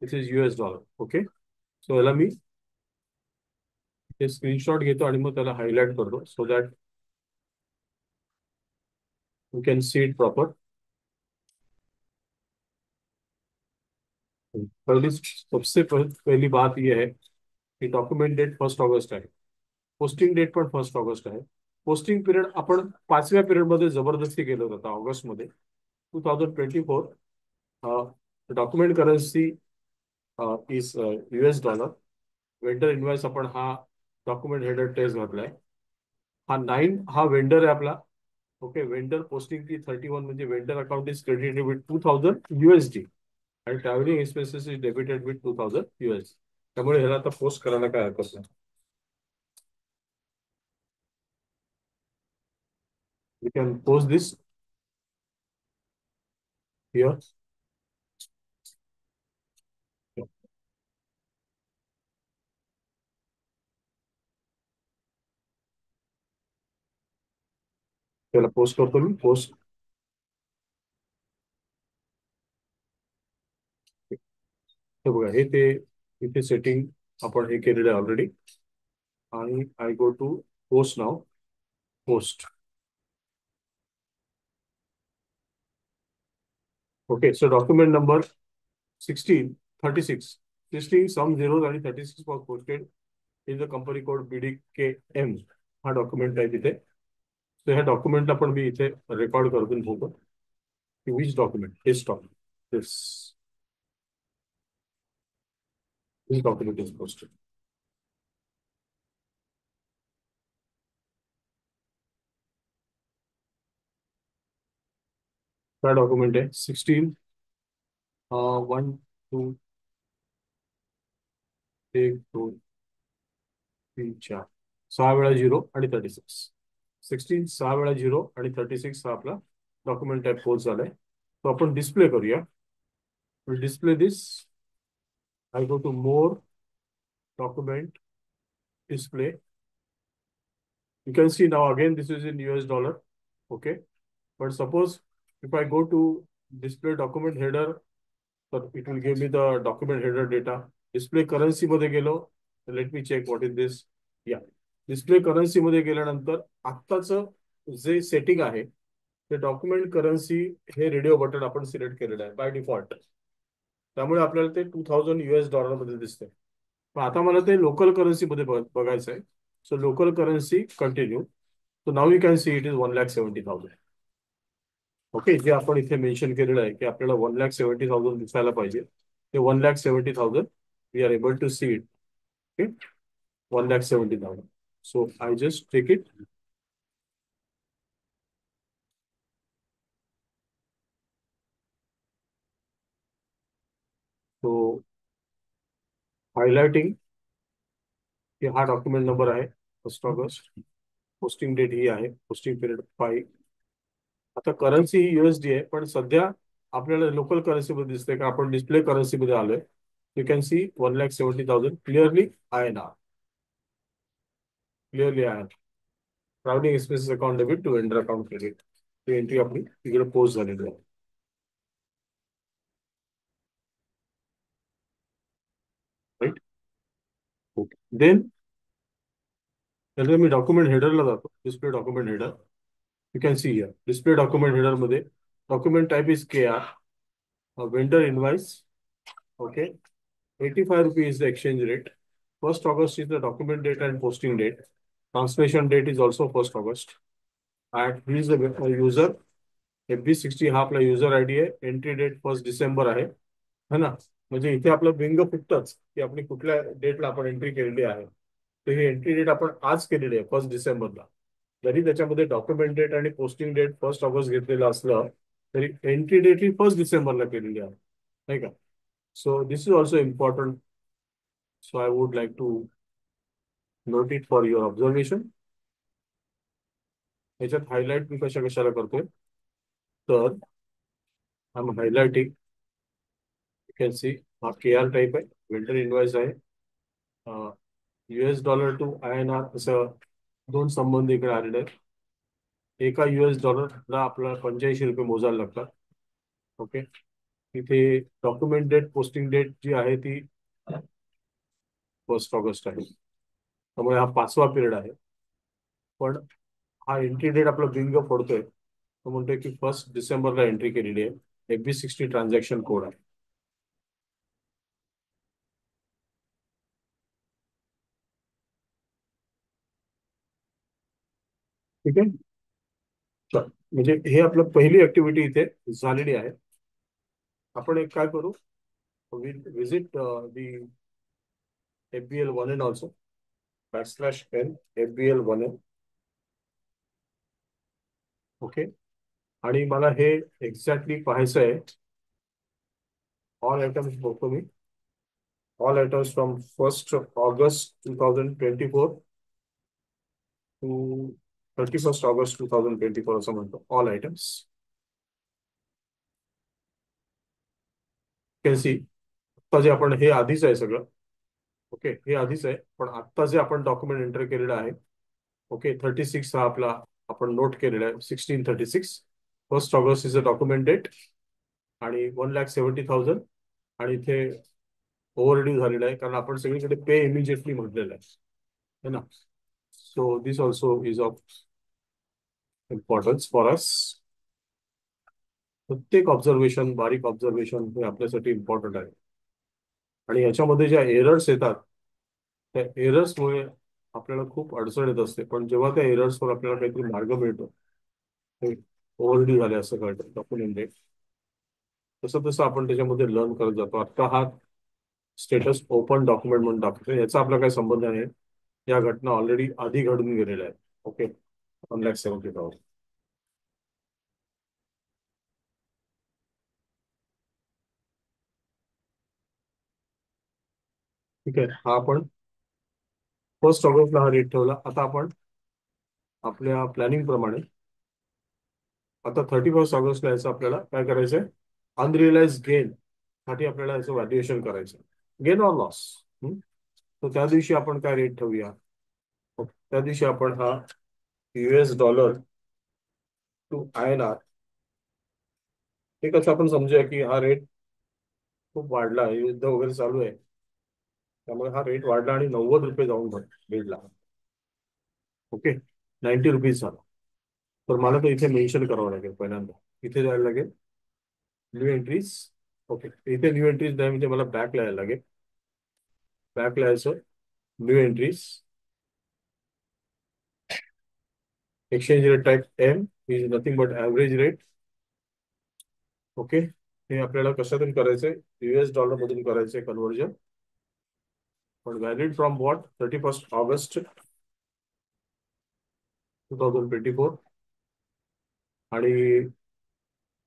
This is US dollar. Okay. So याला मी हे screenshot घेतो आणि मग त्याला highlight करतो so that you can see it proper. पहली सबसे पहली बात यह है की डॉक्युमेंट डेट 1st August आहे. पोस्टिंग डेट पण 1st August आहे. पोस्टिंग पिरियड आपण 5व्या पिरियड मध्ये जबरदस्ती केलं होतं ऑगस्टमध्ये 2024. Document currency is US dollar. Vendor invoice आपण हा डॉक्युमेंट हेडर टेस्ट घातलाय. हा 9 हा वेंडर आहे आपला. ओके. वेंडर पोस्टिंग की 31 म्हणजे vendor account is credited with 2000 USD आणि travelling expenses is debited with 2000 US. त्यामुळे ह्याला आता पोस्ट करायला काय हरकत नाही. You can post this here. त्याला पोस्ट करतो मी. पोस्ट. हे बघा हे ते इथे सेटिंग आपण हे केलेलं आहे ऑलरेडी. आणि I go to post now. Post. Okay. So document number 1636 some zeros आणि 36 was posted in the company code BDKM. हा डॉक्युमेंट आहे तिथे. तर ह्या डॉक्युमेंटला पण मी इथे रेकॉर्ड करून ठेवतो की which document this document this document is posted. काय डॉक्युमेंट आहे 16 1 2 1 2 3 4 6 वेळा 0 आणि 36. 16 6 वेळा 0 आणि 36 हा आपला डॉक्युमेंट टाईप पोस्ट झालाय. तो आपण डिस्प्ले करूया. Display this. I go to more. Document. Display. You can see now again this is in US dollar. Okay. But suppose if I go to display document header, so it will give me the document header data. Display currency मध्ये गेलो. Let me check what is this. Yeah. Display currency मध्ये गेल्यानंतर आत्ताचं जे setting आहे ते document currency हे radio button आपण सिलेक्ट केलेलं आहे बाय डिफॉल्ट. त्यामुळे आपल्याला ते 2000 US dollar मध्ये दिसतंय. पण आता मला ते लोकल करन्सी मध्ये बघायचं आहे. So local currency continue. So now you can see it is 1,70,000. Okay. जे आपण इथे मेन्शन केलेलं आहे की आपल्याला 1,70,000 दिसायला पाहिजे ते 1,70,000 we are able to see it. Okay. 1,70,000. So I just take it. So highlighting की हा डॉक्युमेंट नंबर आहे 1 ऑगस्ट, पोस्टिंग डेट ही आहे, पोस्टिंग पिरियड 5. आता करन्सी ही USD आहे, पण सध्या आपल्याला लोकल करन्सीमध्ये दिसतंय का आपण डिस्प्ले करन्सीमध्ये आलोय. You can see 1,70,000 clearly INR, clearly INR. Travelling expenses account debit to enter account credit, ती एंट्री आपली तिकडे पोस्ट झालेली आहे. राईट. ओके. देन त्यानंतर मी डॉक्युमेंट हेडरला जातो, display document header. You can see here display document header मध्ये document type is KR, vendor invoice. Okay. 85 rupees is the exchange rate. 1st August is the document date and posting date. Translation date is also 1st August. And he is the user. FB60 हा आपला user ID आहे. Entry date 1 December आहे, है ना. म्हणजे इथे आपलं Bing फुटतच की आपली कुठल्या डेटला आपण एंट्री केलेली आहे. तर ही एंट्री डेट आपण आज केलेली आहे 1 डिसेंबरला. जरी त्याच्यामध्ये डॉक्युमेंट डेट आणि पोस्टिंग डेट 1 ऑगस्ट घेतलेलं असलं तरी एंट्री डेट ही 1 डिसेंबरला केलेली आहे, नाही का. So this is also important. So I would like to note it for your observation. याच्यात हायलाईट मी कशाला करतोय तर I am highlighting. You can see हा KR टाईप आहे, वेंडर इनवाइस आहे. US डॉलर टू INR असं दोन संबंध इकडे आलेले आहेत. एका US डॉलरला आपल्याला 85 रुपये मोजायला लागतात. ओके. इथे डॉक्युमेंट डेट पोस्टिंग डेट जी आहे ती 1 ऑगस्ट आहे, त्यामुळे हा 5वा पिरियड आहे. पण हा एंट्री डेट आपला बिंग पडतोय तो म्हणतोय की 1 डिसेंबरला एंट्री केलेली आहे. FB60 ट्रान्झॅक्शन कोड आहे. ठीक आहे. चल, म्हणजे हे आपलं पहिली ऍक्टिव्हिटी इथे झालेली आहे. आपण एक काय करू, visit the FBL1N also, /N FBL1N. Okay. आणि मला हे एक्झॅक्टली पाहायचं आहे. ऑल आयटम्स बघतो मी. All items from 1 August 2024 to 31 August 2024 असं म्हणतो. All items can see. आत्ता जे आपण हे आधीच आहे सगळं. ओके. हे आधीच आहे, पण आत्ता जे आपण डॉक्युमेंट एंटर केलेलं आहे. ओके. 36 हा आपला आपण नोट केलेला आहे. 1636 1 August is a document date. आणि 1,70,000. आणि इथे ओव्हर ड्यू झालेला आहे कारण आपण सगळीकडे पे इमिजिएटली म्हटलेलं आहे, है ना. So this also is of importance for us. प्रत्येक ऑब्झर्वेशन, बारीक ऑब्झर्वेशन हे आपल्यासाठी इम्पॉर्टंट आहे. आणि याच्यामध्ये ज्या एरर्स येतात त्या एरर्समुळे आपल्याला खूप अडचण येत असते, पण जेव्हा त्या एरर्सवर आपल्याला काहीतरी मार्ग मिळतो, ते ओव्हरड्यू झाले असं कळतं डॉक्युमेंट. तसं तसं आपण त्याच्यामध्ये लर्न करत जातो. आता हा स्टेटस ओपन डॉक्युमेंट म्हणून दाखवतो, याचा आपला काही संबंध नाही. या घटना ऑलरेडी आधी घडून गेलेल्या आहेत. ओके. 1,70,000. ठीक आहे. हा आपण 1 ऑगस्टला हा रेट ठेवला. आता आपण आपल्या प्लॅनिंग प्रमाणे आता 31 ऑगस्टला याचं आपल्याला काय करायचंय, अनरिअलाइज गेन साठी आपल्याला याचं व्हॅल्युएशन करायचं. Gain or loss. तर त्या दिवशी आपण काय रेट ठेवूया. त्या दिवशी आपण हा US डॉलर टू INR, हे कसं आपण समजूया की हा रेट खूप वाढला आहे, युद्ध वगैरे चालू आहे, त्यामुळे हा रेट वाढला आणि 90 रुपये जाऊन भेटला. ओके. 90 रुपीज झाला. तर मला तो इथे मेन्शन करावं लागेल पहिल्यांदा. इथे जायला लागेल न्यू एंट्रीज. ओके. इथे न्यू एंट्रीज नाही म्हणजे मला बॅक यायला लागेल. बॅक यायचं, new entries, exchange rate type M is nothing but average rate. Okay. हे आपल्याला कशातून करायचंय, US डॉलर मधून करायचंय कन्व्हर्जन. पण व्हॅलिड फ्रॉम व्हॉट, 31 ऑगस्ट 2024. आणि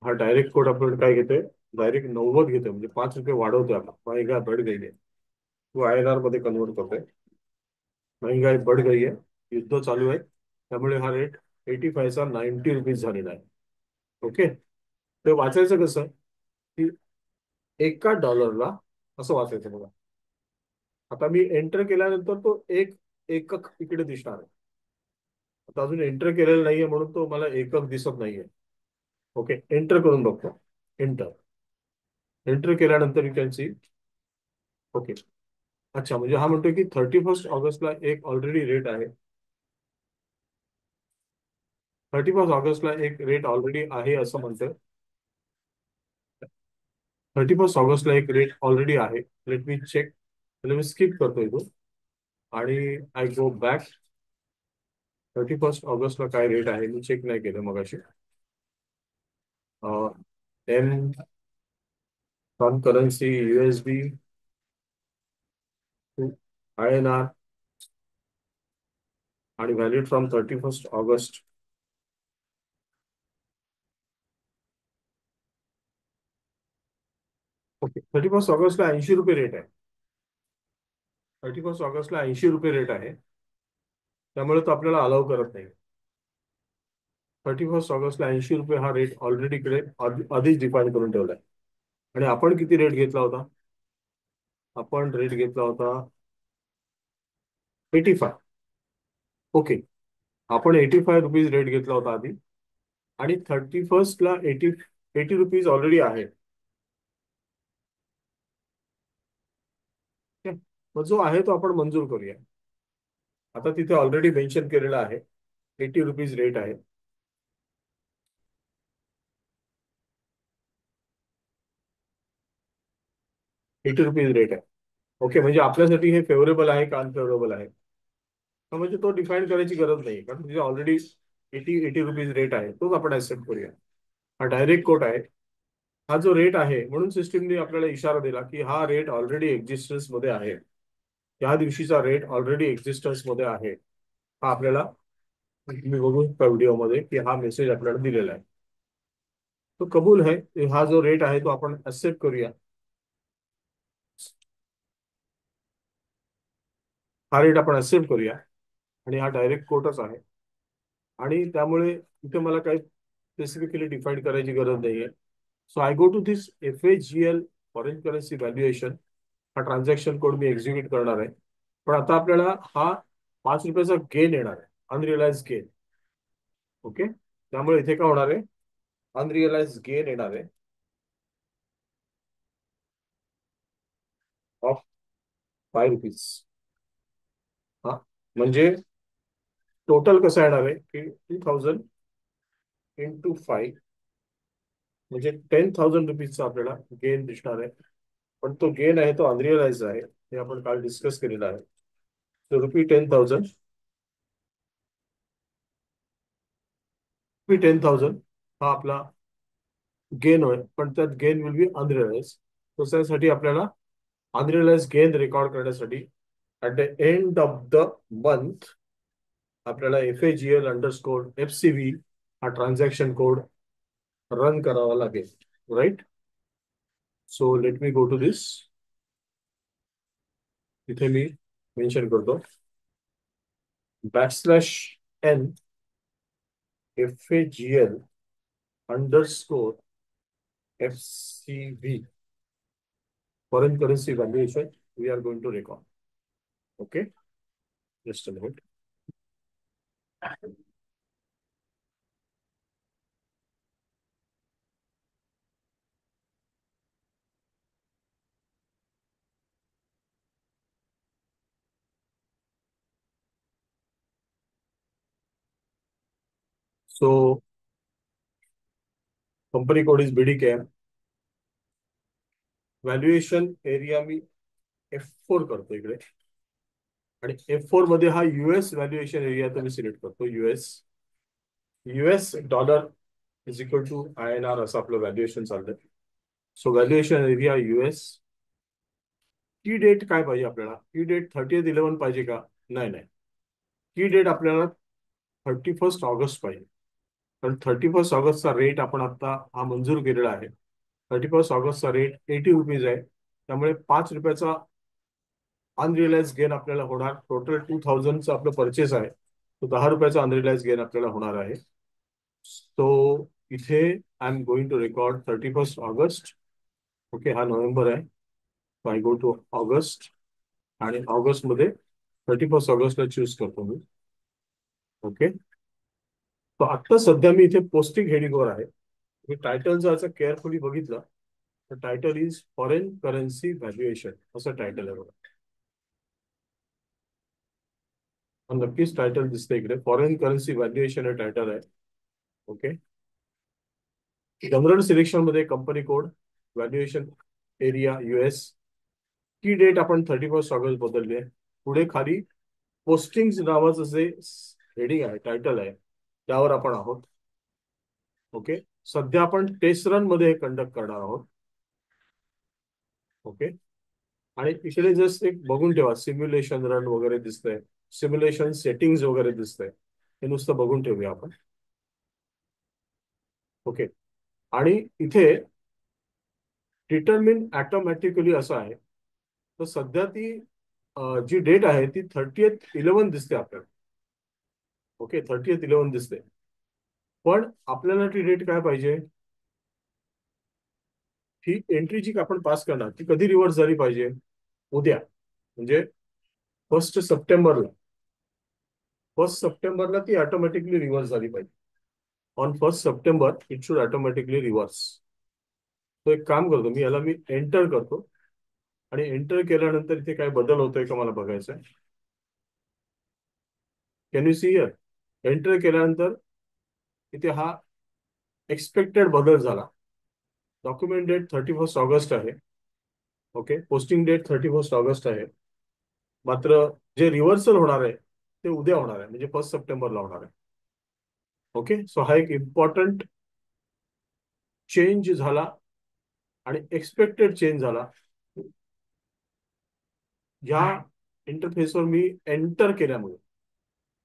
हा डायरेक्ट कोड आपण काय घेतोय, डायरेक्ट 90 घेतोय, म्हणजे 5 रुपये वाढवतोय. आपण एका बेड गेले तो INR मध्ये कन्वर्ट करतोय. महंगाई बढ़ गई आहे, युद्ध चालू आहे, त्यामुळे हा रेट 85चा 90 रुपीज झालेला आहे. ओके. ते वाचायचं कसं की एका डॉलरला असं वाचायचं बघा. आता मी एंटर केल्यानंतर तो एक एकक इकडे दिसणार आहे. आता अजून एंटर केलेलं नाहीये म्हणून तो मला एकक दिसत नाहीये. ओके, एंटर करून बघतो. एंटर. एंटर केल्यानंतर यू कॅन सी. ओके. अच्छा, म्हणजे हा म्हणतोय की 31 ऑगस्टला एक ऑलरेडी रेट आहे. 31 ऑगस्टला एक रेट ऑलरेडी आहे असं म्हणतोय. 31 ऑगस्टला एक रेट ऑलरेडी आहे. Let me check. म्हणजे मी स्किप करतोय तो आणि आय गो बॅक. 31 ऑगस्टला काय रेट आहे मी चेक नाही केलं मगाशी. M form currency USD to INR आणि व्हॅलिड फ्रॉम 31 ऑगस्ट. ओके, 31 ऑगस्टला 80 रुपये रेट आहे. 31 ऑगस्टला 80 रुपये रेट आहे. त्यामुळे तो आपल्याला अलाव करत नाही. 31 ऑगस्टला 80 रुपये हा रेट ऑलरेडी इकडे आधीच डिफाईन करून ठेवलाय. आणि आपण किती रेट घेतला होता? आपण रेट घेतला होता 85. ओके. आपण 85 रुपीज रेट घेतला होता आधी. आणि 31ला 80 रुपीज ऑलरेडी आहे. ठीक आहे? मग जो आहे तो आपण मंजूर करूया. आता तिथे ऑलरेडी मेन्शन केलेला आहे 80 रुपीज रेट आहे. 80 रुपीज रेट आहे. ओके, म्हणजे आपल्यासाठी हे फेवरेबल आहे का अनफेवरेबल आहे? म्हणजे तो डिफाईन करायची गरज नाही, कारण तिथे ऑलरेडी 80 रुपीज रेट आहे, तोच आपण ऍक्सेप्ट करूया. हा डायरेक्ट कोट आहे. हा जो रेट आहे म्हणून सिस्टीमने आपल्याला इशारा दिला की हा रेट ऑलरेडी एक्झिस्टन्स मध्ये आहे. या दिवशीचा रेट ऑलरेडी एक्झिस्टन्स मध्ये आहे. हा आपल्याला तुम्ही बघू शकता व्हिडिओमध्ये की हा मेसेज आपल्याला दिलेला आहे. तो कबूल आहे. हा जो रेट आहे तो आपण ऍक्सेप्ट करूया. हा रेट आपण ऍक्सेप्ट करूया. आणि हा डायरेक्ट कोटच आहे. आणि त्यामुळे इथे मला काही स्पेसिफिकली डिफाईन करायची गरज नाहीये. So I go to this FAGL foreign currency valuation. हा ट्रान्झॅक्शन कोड मी एक्झिक्यूट करणार आहे. पण आता आपल्याला हा 5 रुपयाचा गेन येणार आहे, अनरिअलाइज गेन. ओके. त्यामुळे इथे काय होणार आहे? अनरिअलाइज गेन येणार आहे ऑफ 5 रुपीज. हा म्हणजे टोटल कसं येणार आहे की 2000 × 5 म्हणजे 10,000 रुपीजचा आपल्याला गेन दिसणार आहे. पण तो गेन आहे तो अनरिअलाइज आहे, हे आपण काल डिस्कस केलेलं आहे. तर रुपी 10,000. रुपी 10,000 हा आपला गेन होय, पण त्यात गेन विल बी अनरिअलाइज. तो त्यासाठी आपल्याला अनरिअलाइज गेन रेकॉर्ड करण्यासाठी at the end of the month आपल्याला FAGL_FCV हा ट्रान्झॅक्शन कोड रन करावा लागेल. Right. So let me go to this. इथे मी मेन्शन करतो \n FAGL_FCV foreign currency valuation we are going to record. Okay, just a minute. So company code is BDKM. Valuation area me F4 करतो इकडे. आणि F4 मध्ये हा US valuation area तर मी सिलेक्ट करतो. US dollar is equal to INR असं आपलं व्हॅल्युएशन चाललंय. So valuation area US. Key date काय पाहिजे आपल्याला? की डेट 30/11 पाहिजे का? नाही नाही. की डेट आपल्याला 31 ऑगस्ट पाहिजे. कारण 31 ऑगस्टचा रेट आपण आता हा मंजूर केलेला आहे. 31 ऑगस्टचा रेट 80 रुपीज आहे. त्यामुळे 5 रुपयाचा अनरिअलाइज गेन आपल्याला होणार. टोटल 2000चं आपलं परचेस आहे, तो 10 रुपयाचा अनरिअलाइज गेन आपल्याला होणार आहे. तो इथे I am going to record 31 August. Okay, हा नोव्हेंबर आहे. आय गो टू ऑगस्ट, आणि ऑगस्टमध्ये 31 ऑगस्टला चूज करतो मी. ओके, तर आत्ता सध्या मी इथे पोस्टिंग हेडिंगवर आहे. मी टायटल जर असं केअरफुली बघितलं तर title is foreign currency valuation असं टायटल आहे बघा. नक्कीच टायटल दिसतंय इकडे, फॉरेन करन्सी व्हॅल्युएशन हे टायटल आहे. ओके, जनरल सिलेक्शन मध्ये company code, valuation area US, key date आपण 31 ऑगस्ट बदलली आहे. पुढे खाली पोस्टिंग नावाचं जे हेडिंग आहे, टायटल आहे, त्यावर आपण आहोत. ओके, सध्या आपण टेस्ट रन मध्ये कंडक्ट करणार आहोत. ओके, आणि इकडे जस्ट एक बघून ठेवा, सिम्युलेशन रन वगैरे दिसतंय, सिम्युलेशन सेटिंग्स वगैरे दिसतंय, हे नुसतं बघून ठेवूया आपण. ओके, आणि इथे डिटर्मिन ऑटोमॅटिकली असं आहे. तर सध्या ती जी डेट आहे ती 30/11 दिसते आपल्याला. ओके, 30/11 दिसते. पण आपल्याला ती डेट काय पाहिजे, ही एंट्री जी आपण पास करणार ती कधी रिव्हर्स झाली पाहिजे, उद्या, म्हणजे 1 सप्टेंबरला. 1 सप्टेंबरला ती ऑटोमॅटिकली रिव्हर्स झाली पाहिजे. On 1 September it should automatically reverse. तो एक काम करतो मी, याला मी एंटर करतो, आणि एंटर केल्यानंतर इथे काय बदल होतोय का मला बघायचं आहे. Can you see here, enter केल्यानंतर इथे हा एक्सपेक्टेड बदल झाला. डॉक्युमेंट डेट 31 ऑगस्ट आहे. ओके, पोस्टिंग डेट 31 ऑगस्ट आहे. मात्र जे रिव्हर्सल होणार आहे ते उद्या होणार आहे, म्हणजे 1 सप्टेंबरला होणार आहे. ओके, सो हा एक इम्पॉर्टंट चेंज झाला, आणि एक्सपेक्टेड चेंज झाला. ह्या इंटरफेसवर मी एंटर केल्यामुळे.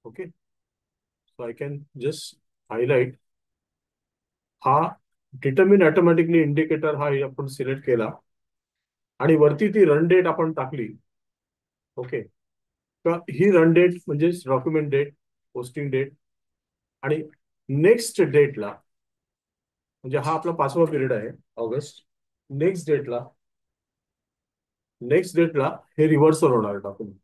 Okay, so I can just highlight हा डिटर्मिन ऑटोमॅटिकली इंडिकेटर, हा आपण सिलेक्ट केला, आणि वरती ती रन डेट आपण टाकली. ओके, तर ही रन डेट म्हणजे डॉक्युमेंट डेट, पोस्टिंग डेट, आणि नेक्स्ट डेटला, म्हणजे हा आपला 5वा पिरियड आहे ऑगस्ट, नेक्स्ट डेटला, नेक्स्ट डेटला हे रिव्हर्सल होणार डॉक्युमेंट.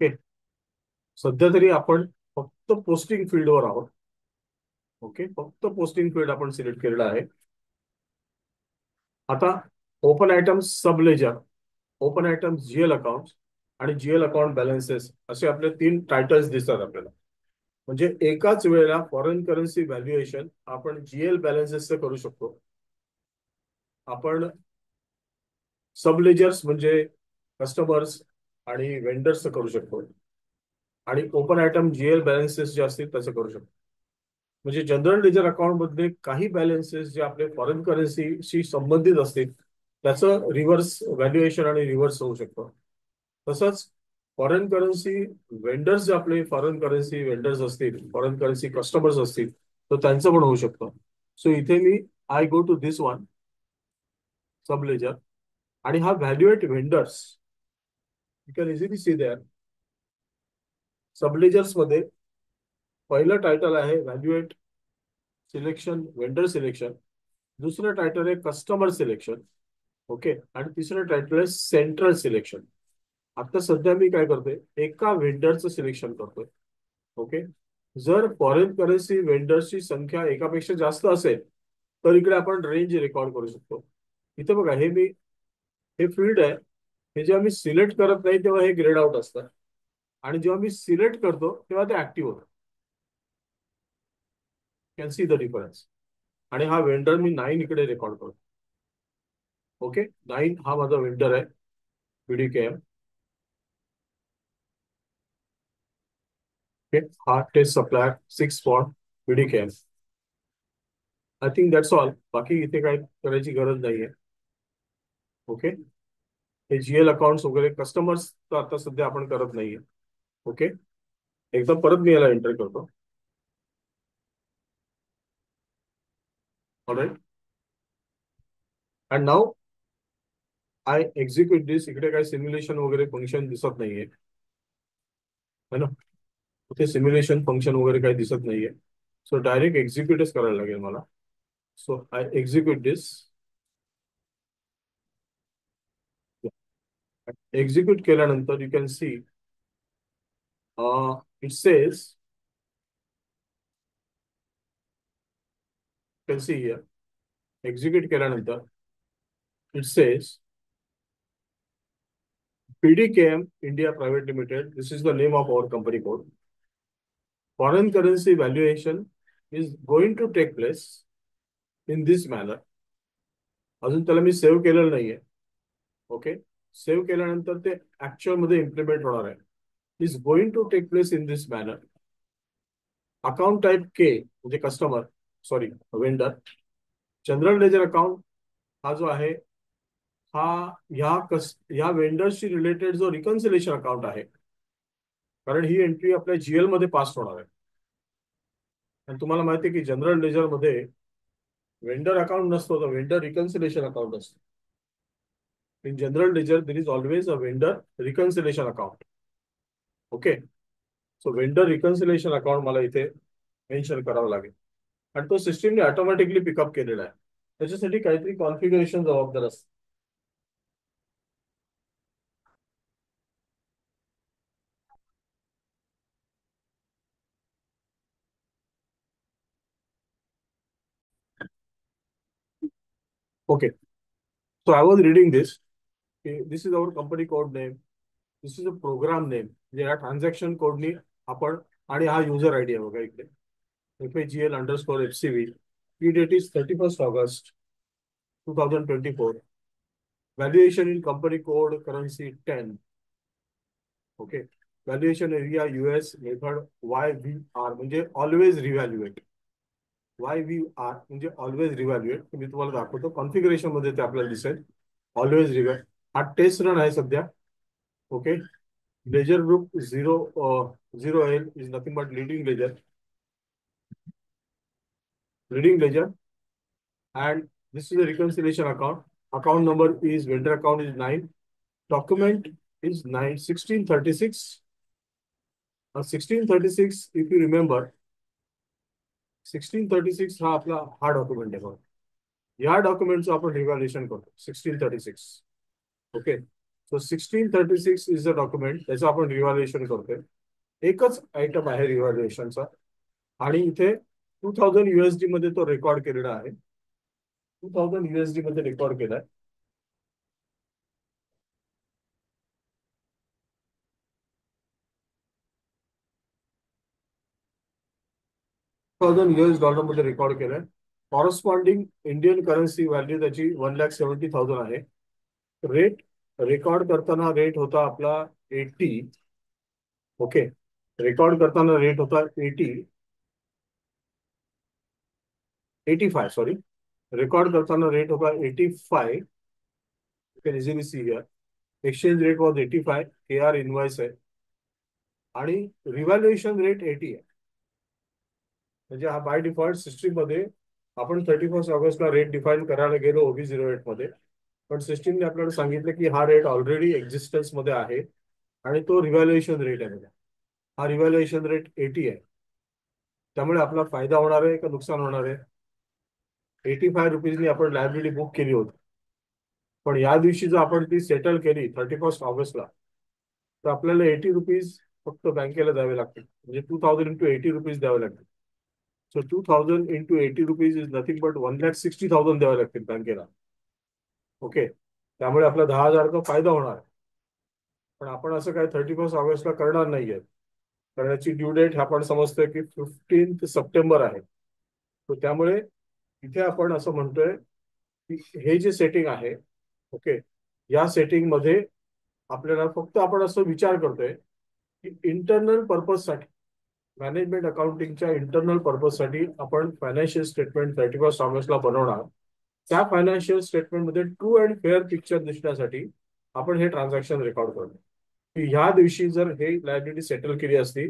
ओके, सध्या तरी आपण फक्त पोस्टिंग फील्डवर आहोत. ओके, फक्त पोस्टिंग फील्ड आपण सिलेक्ट केलेलं आहे. आता open items sub ledger, open items GL account, आणि GL अकाउंट बॅलन्सेस, असे आपले 3 टायटल्स दिसतात आपल्याला. म्हणजे एकाच वेळेला फॉरेन करन्सी व्हॅल्युएशन आपण GL बॅलन्सेसचं करू शकतो. आपण सब लेजर्स म्हणजे कस्टमर्स आणि वेंडर्सचं करू शकतो, आणि ओपन आयटम GL बॅलन्सेस जे असतील त्याचं करू शकतो. म्हणजे जनरल लेजर अकाउंट मध्ये काही बॅलन्सेस जे आपले फॉरेन करन्सीशी संबंधित असतील त्याचं रिव्हर्स व्हॅल्युएशन आणि रिव्हर्स होऊ शकतं. तसंच फॉरेन करन्सी वेंडर्स, जे आपले फॉरेन करन्सी वेंडर्स असतील, फॉरेन करन्सी कस्टमर्स असतील, तर त्यांचं पण होऊ शकतं. सो इथे मी I go to this one, sub ledger, आणि हा valuate vendors, you can easily see there. Sub ledgers मध्ये पहिलं टायटल आहे व्हॅल्युएट सिलेक्शन, वेंडर सिलेक्शन. दुसरं टायटल आहे कस्टमर सिलेक्शन. ओके, आणि तिसरं टायटल आहे सेंट्रल सिलेक्शन. आता सध्या मी काय करतोय, एका वेंडरचं सिलेक्शन करतोय. ओके, जर फॉरेन करन्सी वेंडर्सची संख्या एकापेक्षा जास्त असेल तर इकडे आपण रेंज रेकॉर्ड करू शकतो. इथे बघा, हे मी, हे फील्ड आहे, हे जेव्हा मी सिलेक्ट करत नाही तेव्हा हे ग्रेड आउट असतं, आणि जेव्हा मी सिलेक्ट करतो तेव्हा ते ऍक्टिव्ह होतं. Can see the difference. आणि हा वेंडर मी 9 इकडे रेकॉर्ड करतो. ओके, 9 हा माझा वेंडर आहे, BDKM. ओके, हा test supplier 6 for BDKM. I think that's all. बाकी इथे काय करायची गरज नाहीये. ओके, हे GL अकाउंट्स वगैरे कस्टमर्स तर आता सध्या आपण करत नाहीये. ओके, एकदा परत मी याला एंटर करतो. Alright. And now I execute this. इकडे काही सिम्युलेशन वगैरे फंक्शन दिसत नाहीये, है ना. इथे सिम्युलेशन फंक्शन वगैरे काही दिसत नाहीये. सो डायरेक्ट एक्झिक्यूटच करायला लागेल मला. So I execute this. Execute केल्यानंतर you can see it says, can see here, execute केल्यानंतर it says PDKM India Private Limited. This is the name of our company code. Foreign currency valuation is going to take place in this manner. अजून त्याला मी save केलेलं नाहीये. Okay. Save केल्यानंतर ते actual मध्ये implement होणार आहे. Is going to take place in this manner. Account type K म्हणजे customer, sorry vendor. General ledger account हा जो आहे, हा ह्या वेंडर्सशी रिलेटेड जो रिकन्सिलेशन अकाउंट आहे, कारण ही एंट्री आपल्या जीएल मध्ये पास होणार आहे. आणि तुम्हाला माहिती आहे की जनरल लेजर मध्ये वेंडर अकाउंट नसतो, तर वेंडर रिकन्सिलेशन अकाउंट असतो. In general ledger there is always a vendor reconciliation account. Okay. So vendor reconciliation account मला इथे मेन्शन करावं लागेल. आणि तो सिस्टीमने ऑटोमॅटिकली पिकअप केलेला आहे. त्याच्यासाठी काहीतरी कॉन्फिगरेशन जबाबदार असतं. Okay. So I was reading this. This is our company code name. This is a program name. म्हणजे या ट्रान्झॅक्शन कोडनी आपण, आणि हा युजर आयडी आहे बघा इकडे, FAGL_FCV. Key date is 31 August 2024. Valuation in company code currency 10. Okay. Valuation area US. Method YVR म्हणजे always revaluate. YVR म्हणजे ऑलवेज रिव्हॅल्युएट. मी तुम्हाला दाखवतो कॉन्फिगरेशन मध्ये ते आपल्याला दिसेल. Always revaluate. हा टेस्ट रन आहे सध्या. Okay. Ledger group 0L is nothing but leading ledger. Leading ledger. And this is a reconciliation account. Account number is, vendor account is 9. Document is 1636. 1636, if you remember, 1636 हा आपला हा document आहे बघा. या डॉक्युमेंटचं आपण revaluation करतो 1636. Okay. So 1636 is a document, त्याचं आपण रिव्हॅल्युएशन करतोय. एकच आयटम आहे रिव्हॅल्युएशनचा, आणि इथे 2000 USD मध्ये तो रेकॉर्ड केलेला आहे. 2000 USD मध्ये रेकॉर्ड केलाय. 2000 US डॉलर मध्ये रेकॉर्ड केलाय. कॉरस्पॉन्डिंग इंडियन करन्सी व्हॅल्यू त्याची 1,70,000 आहे. रेट रेकॉर्ड करताना रेट होता आपला 80. ओके. रेकॉर्ड करताना रेट होता 85, सॉरी. रेकॉर्ड करताना रेट होता 85. You can easily see here. Exchange rate was 85. KR invoice आहे. आणि रिव्हॅल्युएशन रेट 80 आहे. म्हणजे हा बाय डिफॉल्ट सिस्टीम मध्ये आपण 31 ऑगस्टला रेट डिफाईन करायला गेलो OB08 मध्ये, पण सिस्टीमने आपल्याला सांगितलं की हा रेट ऑलरेडी एक्झिस्टन्स मध्ये आहे, आणि तो रिव्हॅल्युएशन रेट आहे. हा रिव्हॅल्युएशन रेट 80 आहे. त्यामुळे आपला फायदा होणार आहे का नुकसान होणार आहे? ₹85 आपण लायबिलिटी बुक केली होती, पण या दिवशी जर आपण ती सेटल केली 31 ऑगस्टला, तर आपल्याला ₹80 फक्त बँकेला द्यावे लागतील. म्हणजे 2000 × ₹80 द्यावे लागतील. सो 2000 × ₹80 इज नथिंग बट 1,60,000 द्यावे लागतील बँकेला. ओके. त्यामुळे आपला 10,000चा फायदा होणार आहे. पण आपण असं काय 31 ऑगस्टला करणार नाहीये. करण्याची ड्यू डेट आपण समजतोय की 15 सप्टेंबर आहे. तर त्यामुळे इथे आपण असं म्हणतोय की हे जे सेटिंग आहे, ओके, या सेटिंग मध्ये आपल्याला फक्त आपण असं विचार करतोय की इंटरनल पर्पजसाठी, मॅनेजमेंट अकाउंटिंगच्या इंटरनल पर्पजसाठी आपण फायनान्शियल स्टेटमेंट 31 ऑगस्टला बनवणार. त्या फायनान्शियल स्टेटमेंटमध्ये ट्रू अँड फेअर पिक्चर दिसण्यासाठी आपण हे ट्रान्झॅक्शन रेकॉर्ड करतो. की ह्या दिवशी जर हे लायबिलिटी सेटल केली असती,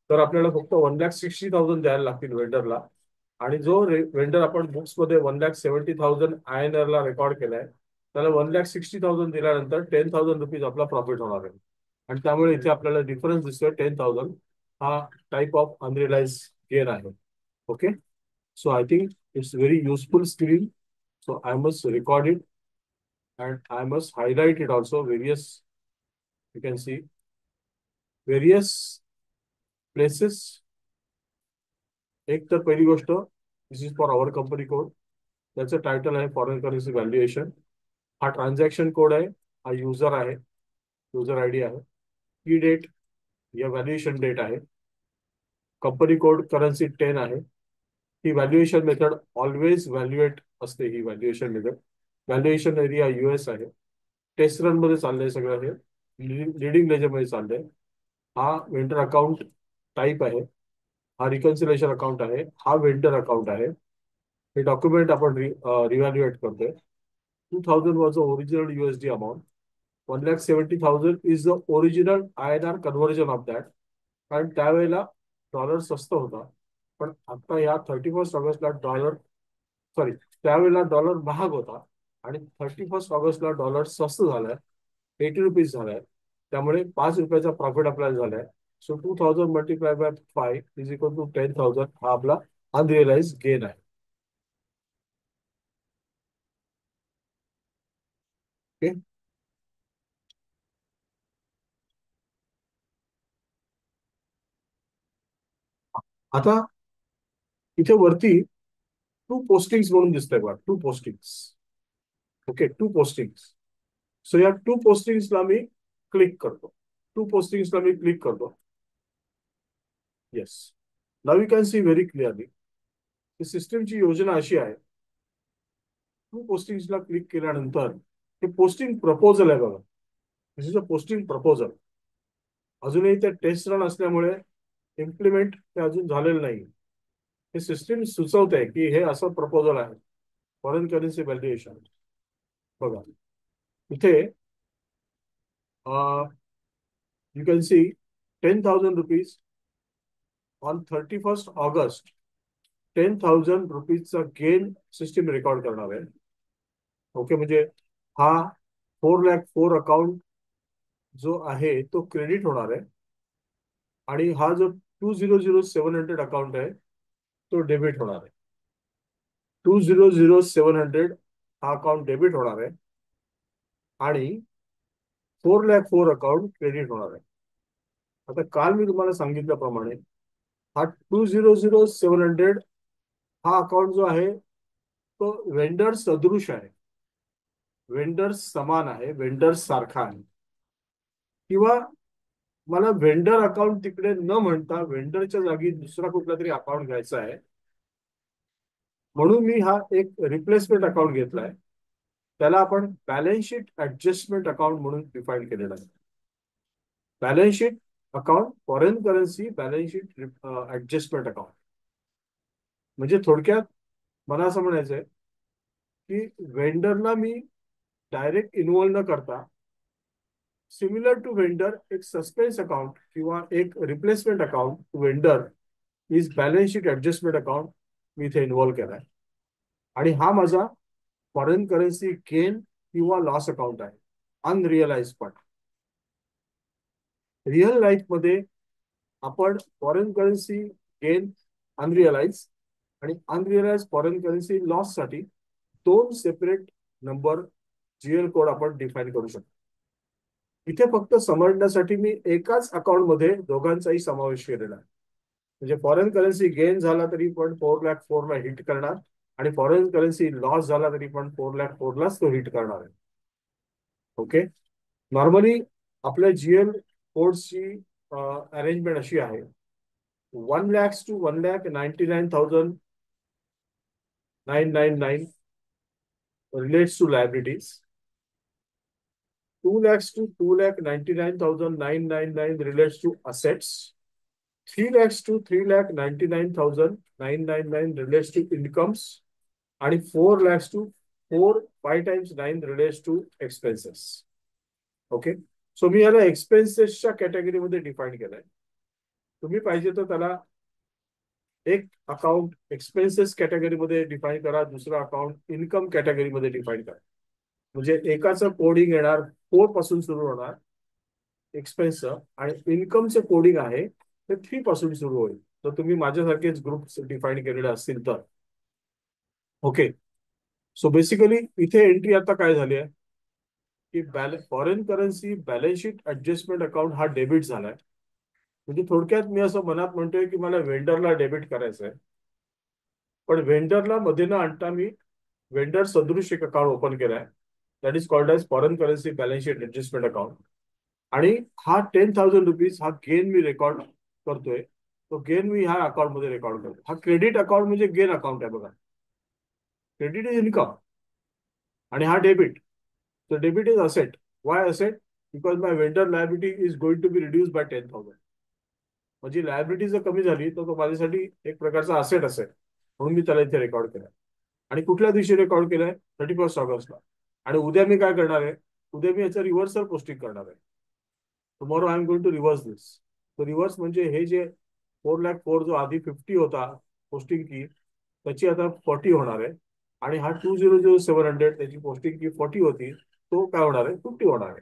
तर आपल्याला फक्त 1,60,000 द्यायला लागतील वेंडरला. आणि जो वेंडर आपण बुक्समध्ये 1,70,000 INR ला रेकॉर्ड केलाय, त्याला 1,60,000 दिल्यानंतर 10,000 रुपीज आपला प्रॉफिट होणार आहे. आणि त्यामुळे इथे आपल्याला डिफरन्स दिसतोय 10,000. हा टाइप ऑफ अनरिअलाइज गेन आहे. Okay. So I think it's very useful screen. So I must record it and I must highlight it also. Various, you can see various places. एक तर पहिली गोष्ट, this is for our company code. त्याचं title आहे foreign currency valuation. हा transaction code आहे. हा user आहे, युजर आय डी आहे. की डेट या व्हॅल्युएशन डेट आहे. कंपनी कोड करन्सी 10 आहे. ही व्हॅल्युएशन मेथड ऑलवेज व्हॅल्युएट असते. ही valuation method, valuation area US आहे. टेस्ट रन मध्ये चाललंय सगळं हे. लिडिंग लेजर मध्ये चाललंय. हा वेंडर अकाउंट टाईप आहे. हा रिकन्सिलेशन अकाउंट आहे. हा वेंडर अकाउंट आहे. हे डॉक्युमेंट आपण रिव्हॅल्युएट करतोय. 2,000 was the original USD amount. 1,70,000 is the original INR conversion of that. कारण त्यावेळेला डॉलर स्वस्त होता. पण आता या 31 ऑगस्टला डॉलर, सॉरी, त्यावेळेला डॉलर महाग होता आणि 31 ऑगस्टला डॉलर स्वस्त झालाय, 80 रुपीज झालाय. त्यामुळे 5 रुपयाचा प्रॉफिट आपल्याला झालाय. So 2,000 multiply by 5 is equal to 10,000. हा आपला अनरिअलाइज गेन आहे. ओके. आता इथे वरती टू पोस्टिंग्स म्हणून दिसतंय बघा. Two postings. Okay, two postings. So या टू पोस्टिंग्सला मी क्लिक करतो. टू पोस्टिंग्सला मी क्लिक करतो. Yes. Now you can see very clearly. सिस्टमची योजना अशी आहे. टू पोस्टिंग्सला क्लिक केल्यानंतर हे पोस्टिंग प्रपोजल आहे बघा. दिस इज अ पोस्टिंग प्रपोजल. अजूनही ते टेस्ट रन असल्यामुळे इम्प्लिमेंट ते अजून झालेलं नाही. हे सिस्टीम सुचवत आहे की हे असं प्रपोजल आहे, फॉरेन करन्सी व्हॅल्युएशन. बघा इथे you can see 10,000 rupees on 31 August. 10,000 रुपीजचा गेन सिस्टीम रेकॉर्ड करणार आहे. ओके. म्हणजे हा 4,04,000 अकाउंट जो आहे तो क्रेडिट होणार आहे. आणि हा जो 2,00,700 अकाउंट आहे तो डेबिट होणार आहे. 2,00,700 हा अकाउंट डेबिट होणार आहे आणि 4,04,000 अकाउंट क्रेडिट होणार आहे. आता काल मी तुम्हाला सांगितल्याप्रमाणे हा 2,00,700 हा अकाउंट जो आहे तो वेंडर सदृश आहे, वेंडर्स समान आहे, वेंडर्स सारखा आहे. किंवा मला वेंडर अकाउंट तिकडे न म्हणता वेंडरच्या जागी दुसरा कुठला तरी अकाउंट घ्यायचा आहे. म्हणून मी हा एक रिप्लेसमेंट अकाउंट घेतलाय. त्याला आपण बॅलन्स शीट ऍडजस्टमेंट अकाउंट म्हणून डिफाईन केलेलं आहे. Balance sheet account foreign currency balance sheet adjustment account. म्हणजे थोडक्यात मला असं म्हणायचंय की वेंडरला मी डायरेक्ट इन्व्हॉल्व न करता, सिमिलर टू वेंडर एक सस्पेन्स अकाउंट किंवा एक replacement account vendor is balance sheet adjustment account मी इथे इन्व्हॉल्व केलाय. आणि हा माझा फॉरेन करन्सी गेन किंवा लॉस अकाउंट आहे, अनरिअलाइज पण. रिअल लाईफ मध्ये आपण फॉरेन करन्सी गेन अनरिअलाइज आणि अनरिअलाइज फॉरेन करन्सी लॉस साठी दोन सेपरेट नंबर GL कोड आपण डिफाईन करू शकतो. इथे फक्त समजण्यासाठी मी एकाच अकाउंट मध्ये दोघांचाही समावेश केलेला आहे. म्हणजे फॉरेन करन्सी गेन झाला तरी पण 4,04,000 हिट करणार आणि फॉरेन करन्सी लॉस झाला तरी पण 4,04,000 तो हिट करणार आहे. ओके. नॉर्मली आपल्या GL कोड्सची अरेंजमेंट अशी आहे. 1 lakhs to 1,99,999 relates to liabilities. 2 lakhs to 2,99,999 relates to assets. 3 lakhs to 3,99,999 relates to incomes. And 4 lakhs to 5 times 9 relates to expenses. Okay. So मी याला एक्सपेन्सेसच्या कॅटेगरीमध्ये डिफाईन केलंय. तुम्ही पाहिजे तर त्याला एक अकाउंट एक्सपेन्सेस कॅटेगरीमध्ये डिफाईन करा, दुसरं अकाउंट इन्कम कॅटेगरीमध्ये डिफाईन करा. म्हणजे एकाचं कोडिंग येणार, 4 पासून सुरू होणार एक्सपेन्स, आणि इन्कमचं कोडिंग आहे ते 3 पासून सुरू होईल. तर तुम्ही माझ्यासारखेच ग्रुप डिफाईन केलेले असतील तर. ओके. सो बेसिकली इथे एंट्री आता काय झाली आहे की foreign currency balance sheet adjustment account हा डेबिट झालाय. म्हणजे थोडक्यात मी असं मनात म्हणतोय की मला वेंडरला डेबिट करायचं आहे, पण वेंडरला मध्ये न आणता मी वेंडर सदृश एक अकाउंट ओपन केलाय. That is called as foreign currency balance sheet adjustment account. आणि हा ₹10,000 हा गेन मी रेकॉर्ड करतोय. तो गेन मी ह्या अकाउंटमध्ये रेकॉर्ड करतो. हा क्रेडिट अकाउंट म्हणजे गेन अकाउंट आहे बघा. क्रेडिट इज इन्कम आणि हा debit. So debit is asset. Why asset? Because my vendor liability is going to be reduced by 10,000. म्हणजे लायबिलिटी जर कमी झाली तर तो माझ्यासाठी एक प्रकारचा असेट असेल, म्हणून मी त्याला इथे रेकॉर्ड केलाय. आणि कुठल्या दिवशी रेकॉर्ड केलाय? 31 ऑगस्टला. आणि उद्या मी काय करणार आहे? उद्या मी याचं रिव्हर्सल पोस्टिंग करणार आहे. Tomorrow I am going to reverse this. तो रिव्हर्स म्हणजे हे जे 4,04,000 जो आधी 50 होता पोस्टिंग की, त्याची आता 40 होणार आहे. आणि हा 2,00700 त्याची पोस्टिंग की 40 होती, तो काय होणार आहे? 50 होणार आहे.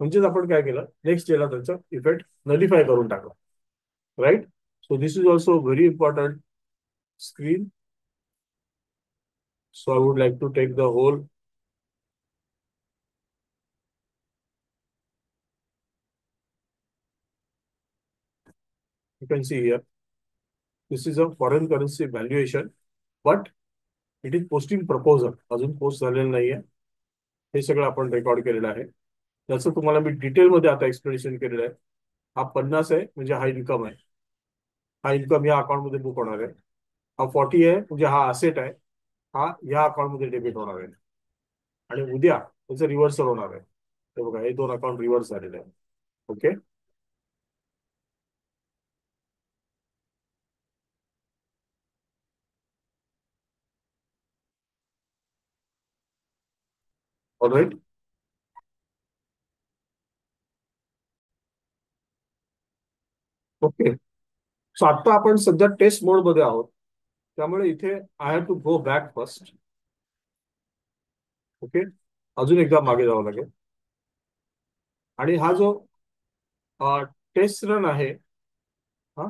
म्हणजेच आपण काय केलं, नेक्स्ट डेला त्याचा इफेक्ट नलिफाय करून टाकला. Right. So this is also very important screen. So I would like to take the whole. You can see here, this is a foreign currency valuation, but it is posting proposal. अजून post झालेलं नाहीये. हे सगळं आपण record केलेलं आहे. त्याचं तुम्हाला मी डिटेलमध्ये आता एक्सप्लेनेशन केलेलं आहे. हा 50 आहे म्हणजे हा इन्कम आहे. हा इन्कम या अकाउंटमध्ये बुक होणार आहे. हा 40 आहे म्हणजे हा असेट आहे. हा या अकाउंटमध्ये डेबिट होणार आहे. आणि उद्या त्याचं रिव्हर्सल होणार आहे. हे बघा, हे दोन अकाउंट रिव्हर्स झालेले आहे. ओके. ऑलराईट. ओके. सो आता आपण सध्या टेस्ट मोड मध्ये आहोत, त्यामुळे इथे I have to go back first. Okay. अजून एकदा मागे जावं लागेल. आणि हा जो टेस्ट रन आहे, हा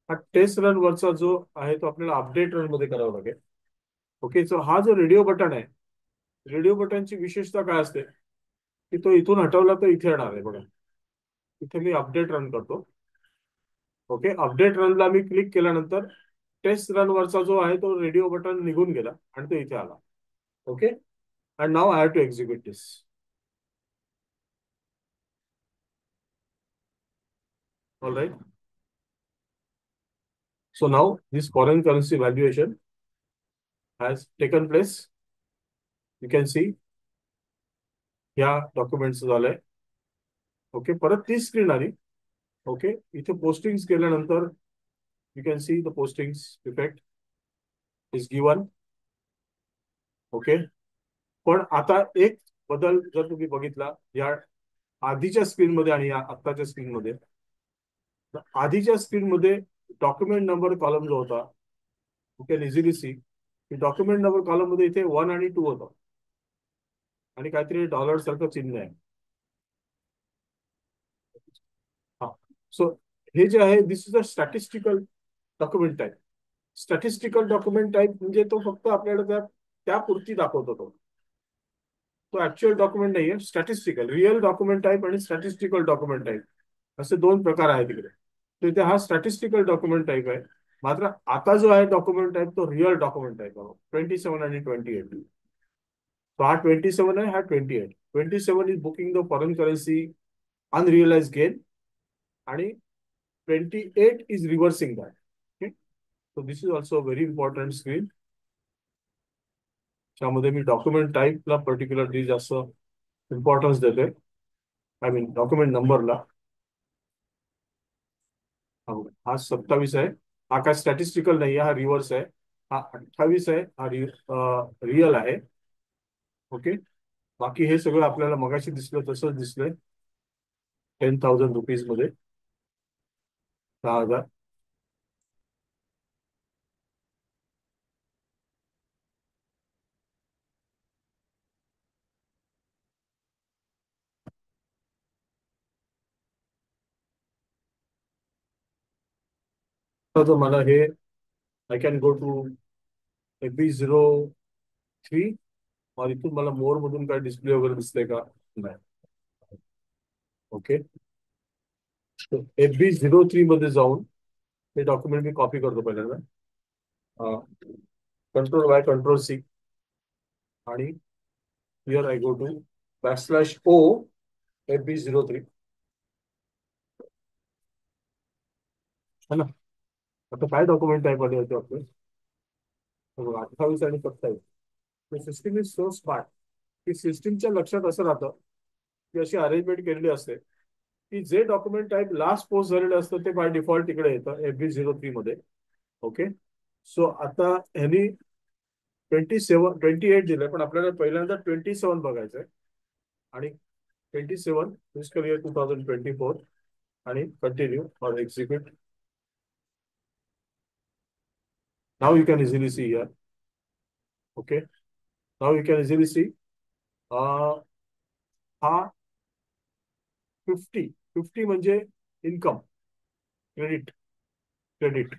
हा टेस्ट रन वरचा जो आहे तो आपल्याला अपडेट रन मध्ये करावा लागेल. ओके. सो हा जो रेडिओ बटन आहे, रेडिओ बटनची विशेषता काय असते की तो इथून हटवला तर इथे येणार आहे बघा. इथे मी अपडेट रन करतो. ओके. अपडेट रनला मी क्लिक केल्यानंतर टेस्ट रन वरचा जो आहे तो रेडिओ बटन निघून गेला आणि तो इथे आला. Okay. And now I have to execute this. All right. So now this foreign currency valuation has taken place. You can see ह्या डॉक्युमेंटचं झालंय. ओके. परत ती स्क्रीन आली. ओके. इथे पोस्टिंग्स केल्यानंतर you can see the postings effect is given. Okay. पण आता एक बदल जर तुम्ही बघितला या आधीच्या स्क्रीनमध्ये आणि या आत्ताच्या स्क्रीनमध्ये, तर आधीच्या स्क्रीनमध्ये डॉक्युमेंट नंबर कॉलम जो होता, यू कॅन इझिली सी की डॉक्युमेंट नंबर कॉलम मध्ये इथे 1 आणि 2 होतं आणि काहीतरी डॉलर सारखं चिन्ह आहे. हा. सो हे जे आहे this is a statistical document type. Statistical document type म्हणजे तो फक्त आपल्याला त्यापुरती दाखवतो तो. तो ऍक्च्युअल डॉक्युमेंट नाहीये. स्टॅटिस्टिकल रिअल डॉक्युमेंट टाईप आणि स्टॅटिस्टिकल डॉक्युमेंट टाईप असे दोन प्रकार आहेत तिकडे. तर इथे हा स्टॅटिस्टिकल डॉक्युमेंट टाईप आहे. मात्र आता जो आहे डॉक्युमेंट टाईप तो रिअल डॉक्युमेंट टाईप आहे. 27 आणि 28. तो हा 27 आहे, हा 28. 27 is booking the foreign currency unrealise gain आणि 28 is reversing that. So this is also very important screen. त्यामध्ये मी डॉक्युमेंट टाईपला पर्टिक्युलरली जास्त इम्पॉर्टन्स देतोय. आय मीन डॉक्युमेंट नंबरला. हा 27 आहे. हा काय स्टॅटिस्टिकल नाही आहे, हा रिव्हर्स आहे. हा 28 आहे, हा रिअल आहे. ओके. बाकी हे सगळं आपल्याला मगाशी दिसलं तसंच दिसलंय ₹10,000 मध्ये. 10,000. तर मला हे I can go to FB03, और इथून मला मोर मधून काय डिस्प्ले वगैरे दिसतंय का? नाही. ओके. FB03 मध्ये जाऊन हे डॉक्युमेंट मी कॉपी करतो पहिल्यांदा. Ctrl+Y, Ctrl+C, आणि here I go to /O FB03, है ना. आता काय डॉक्युमेंट टाईप आले होते आपले? 28 आणि 27. सिस्टीम इज सो स्मार्ट की सिस्टीमच्या लक्षात असं राहतं की अशी अरेंजमेंट केलेली असते की जे डॉक्युमेंट टाईप लास्ट पोस्ट झालेलं असतं ते बाय डिफॉल्ट तिकडे येतं FB03 मध्ये. ओके. सो आता ह्यांनी 28 दिलंय, पण आपल्याला पहिल्यांदा 27 बघायचंय. आणि 27 फिजिकल इयर 2024, आणि कंटिन्यू और execute. Now you can easily see here. Okay. Now you can easily see हा 50 म्हणजे income, credit, credit.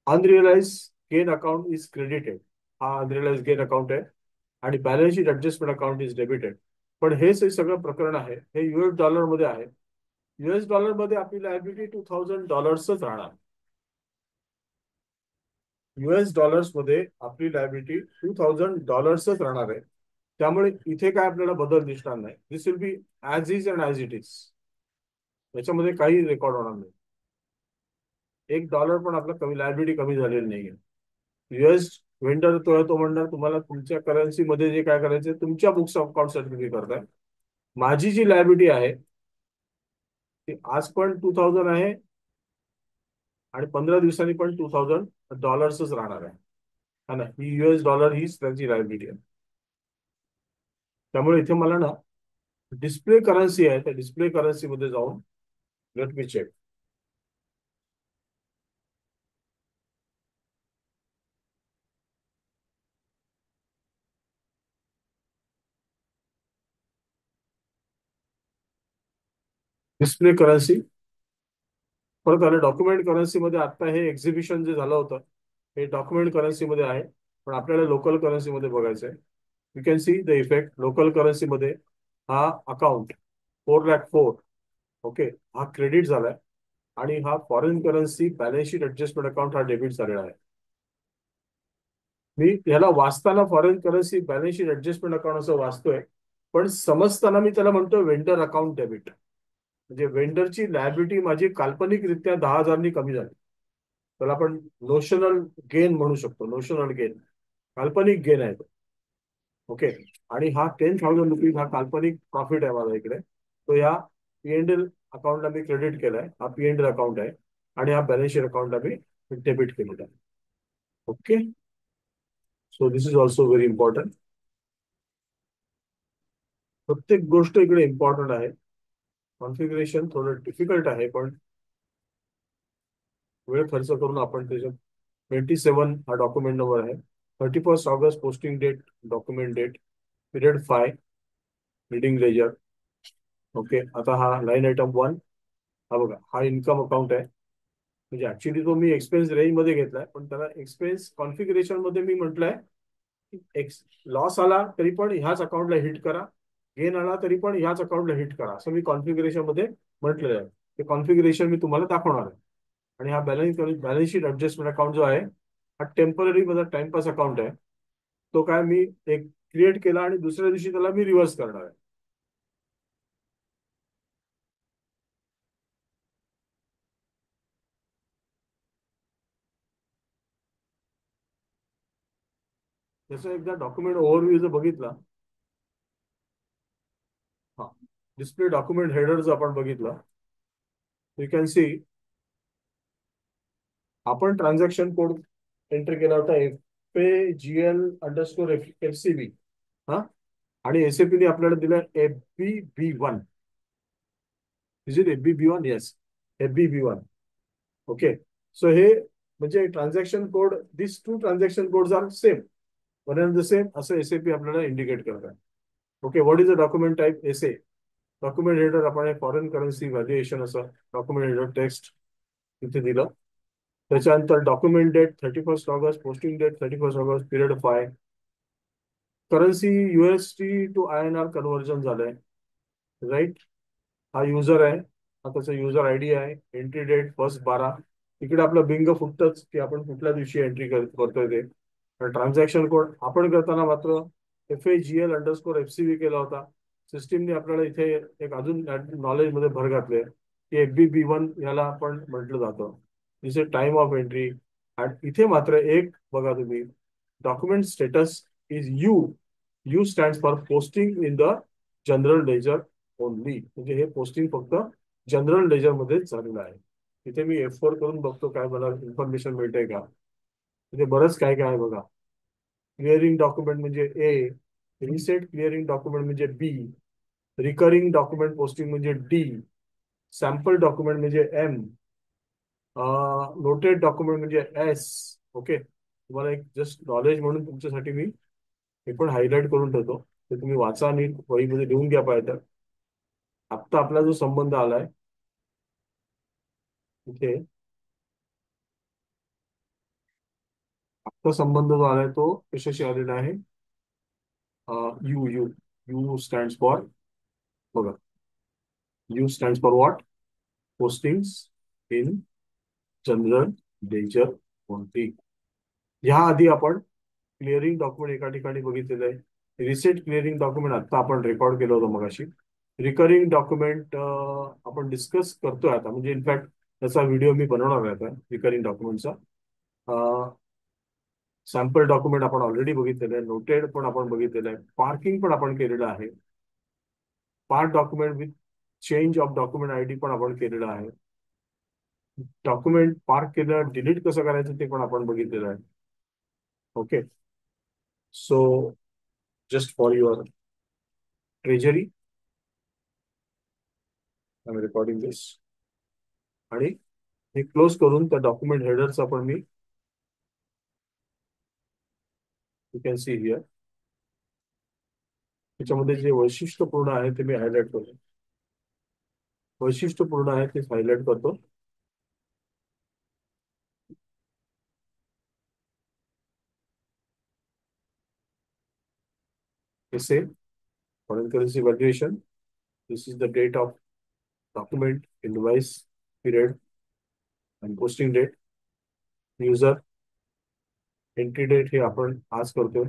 Unrealise gain account is credited. हा अनरिअलाइज गेन अकाउंट आहे. आणि balance sheet adjustment account is debited. पण हे जे सगळं प्रकरण आहे हे US डॉलर मध्ये आहे. US डॉलर मध्ये आपली लायबिलिटी $2,000च राहणार. US डॉलर्स मध्ये आपली लायबिलिटी $2,000च राहणार आहे. त्यामुळे इथे काय आपल्याला बदल दिसणार नाही. This will be as is and as it is. याच्यामध्ये काही रेकॉर्ड होणार नाही. $1 पण आपला कमी, लायबिलिटी कमी झालेली नाहीये. US व्हेंडर तो म्हणणार तुम्हाला तुमच्या करन्सीमध्ये जे काय करायचं तुमच्या बुक्स ऑफ अकाउंट तुम्ही करताय. माझी जी लायबिलिटी आहे ती आज पण 2,000 आहे, आणि 15 दिवसांनी पण $2,000च राहणार आहे. है ना. ही US डॉलर हीच त्याची लायबिलिटी आहे. त्यामुळे इथे मला ना डिस्प्ले करन्सी आहे, त्या डिस्प्ले करन्सी मध्ये जाऊन let me check. Display currency परत आलं. डॉक्युमेंट करन्सी मध्ये आता हे एक्झिबिशन जे झालं होतं हे डॉक्युमेंट करन्सी मध्ये आहे, पण आपल्याला लोकल करन्सी मध्ये बघायचं आहे. You can see the effect. Local currency मध्ये हा अकाउंट 4,04,000. ओके. हा क्रेडिट झालाय, आणि हा foreign currency balance sheet adjustment account हा डेबिट झालेला आहे. मी याला वाचताना foreign currency balance sheet adjustment account असं वाचतोय, पण समजताना मी त्याला म्हणतो वेंडर अकाउंट डेबिट. म्हणजे वेंडरची लायबिलिटी माझी काल्पनिकरित्या 10,000नी कमी झाली. त्याला आपण नोशनल गेन म्हणू शकतो. नोशनल गेन, काल्पनिक गेन आहे तो. ओके. आणि हा ₹10,000 हा काल्पनिक प्रॉफिट आहे माझा इकडे. तो या P&L अकाउंटला मी क्रेडिट केलाय. हा P&L अकाउंट आहे, आणि हा बॅलन्स शीट अकाउंटला मी डेबिट केलेला आहे. Okay. So this is also very important. प्रत्येक गोष्ट इकडे इम्पॉर्टंट आहे. कॉन्फिगरेशन थोडं डिफिकल्ट आहे, पण वेळ खर्च करून आपण त्याच्यात 27 हा डॉक्युमेंट नंबर आहे. 31 August posting date, document date, period 5, reading ledger. Okay. आता हा लाईन आयटम 1, हा बघा, हा इन्कम अकाउंट आहे. म्हणजे ऍक्च्युली तो मी एक्सपेन्स रेंज मध्ये घेतलाय, पण त्याला एक्सपेन्स कॉन्फिगरेशन मध्ये मी म्हटलंय एक्स लॉस आला तरी पण ह्याच अकाउंटला हिट करा, गेन आला तरी पण ह्याच अकाउंटला हिट करा, असं मी कॉन्फिगरेशन मध्ये म्हटलेलं आहे. ते कॉन्फिगरेशन मी तुम्हाला दाखवणार आहे. आणि हा बॅलन्स शीट ऍडजस्टमेंट अकाउंट जो आहे हा टेम्पररी माझा टाइमपास अकाउंट आहे. तो काय मी एक क्रिएट केला आणि दुसऱ्या दिवशी त्याला मी रिव्हर्स करणार आहे. जसं एकदा डॉक्युमेंट ओव्हरव्ह्यू जर बघितला, हा डिस्प्ले डॉक्युमेंट हेडर जर आपण बघितला, यू कॅन सी आपण ट्रान्झॅक्शन कोड एंटर केला होता FAGL_FCB. हा. आणि SAP ने आपल्याला दिलं FBB1. Is it FBB1? Yes, FBB1. Okay. So हे म्हणजे transaction code, this two transaction codes are same, one and the same असं एसएपी आपल्याला इंडिकेट करतात. Okay. What is the document type? SA. Document header आपण foreign currency valuation असं document header text इथे दिलं. त्याच्यानंतर document date 31 August, posting date 31 August, period 5. Currency USD to INR conversion झालंय, right. हा युजर आहे, हा त्याचा युजर ID आहे. Entry date 1/12. इकडे आपलं बिंग फुटतच की आपण कुठल्या दिवशी एंट्री करतोय ते. ट्रान्झॅक्शन कोड आपण करताना मात्र FAGL_FCV केला होता. सिस्टीमने आपल्याला इथे एक अजून नॉलेज मध्ये भर घातले की FBB1 याला आपण म्हटलं जातं. This is time of entry. आणि इथे मात्र एक बघा तुम्ही, document status is U. You stand for posting in the general ledger only. म्हणजे हे पोस्टिंग फक्त जनरल लेजर मध्येच झालेलं आहे. तिथे मी F4 करून बघतो काय मला इन्फॉर्मेशन मिळते का. तिथे बरंच काय काय आहे बघा. क्लिअरिंग डॉक्युमेंट म्हणजे ए, रिसेट क्लिअरिंग डॉक्युमेंट म्हणजे बी, रिकरिंग डॉक्युमेंट पोस्टिंग म्हणजे डी, सॅम्पल डॉक्युमेंट म्हणजे एम, नोटेड डॉक्युमेंट म्हणजे एस. ओके. तुम्हाला एक जस्ट नॉलेज म्हणून तुमच्यासाठी मी हे पण हायलाइट करून ठेवतो, ते तुम्ही वाचा आणि वहीमध्ये लिहून घ्या पाहिजे. आत्ता आपला जो संबंध आलाय इथे, आत्ता संबंध जो आलाय तो कशाशी आलेला आहे? You you you stand for, बघा, you stand for what? Postings in general ledger कोणती. ह्या आधी आपण क्लिअरिंग डॉक्युमेंट एका ठिकाणी बघितलेलं आहे. रिसेट क्लिअरिंग डॉक्युमेंट आता आपण रेकॉर्ड केलं होतं मगाशी. रिकरिंग डॉक्युमेंट आपण डिस्कस करतोय आता, म्हणजे इनफॅक्ट त्याचा व्हिडिओ मी बनवणार आहे आता रिकरिंग डॉक्युमेंटचा. सॅम्पल डॉक्युमेंट आपण ऑलरेडी बघितलेलं आहे. नोटेड पण आपण बघितलेलं आहे. पार्किंग पण आपण केलेलं आहे. Part document with change of document ID पण आपण केलेलं आहे. डॉक्युमेंट पार्क केलं डिलीट कसं करायचं ते पण आपण बघितलेलं आहे. Okay. So just for your treasury I am recording this. आणि हे क्लोज करून त्या डॉक्युमेंट हेडरचा पण मी, यू कॅन सी हिअर, त्याच्यामध्ये जे वैशिष्ट्यपूर्ण आहे ते मी हायलाइट करतो. वैशिष्ट्यपूर्ण आहे ते हायलाइट करतो. Say foreign currency valuation, this is the date of document, invoice, period आणि posting date. User, entry date हे आपण आज करतोय.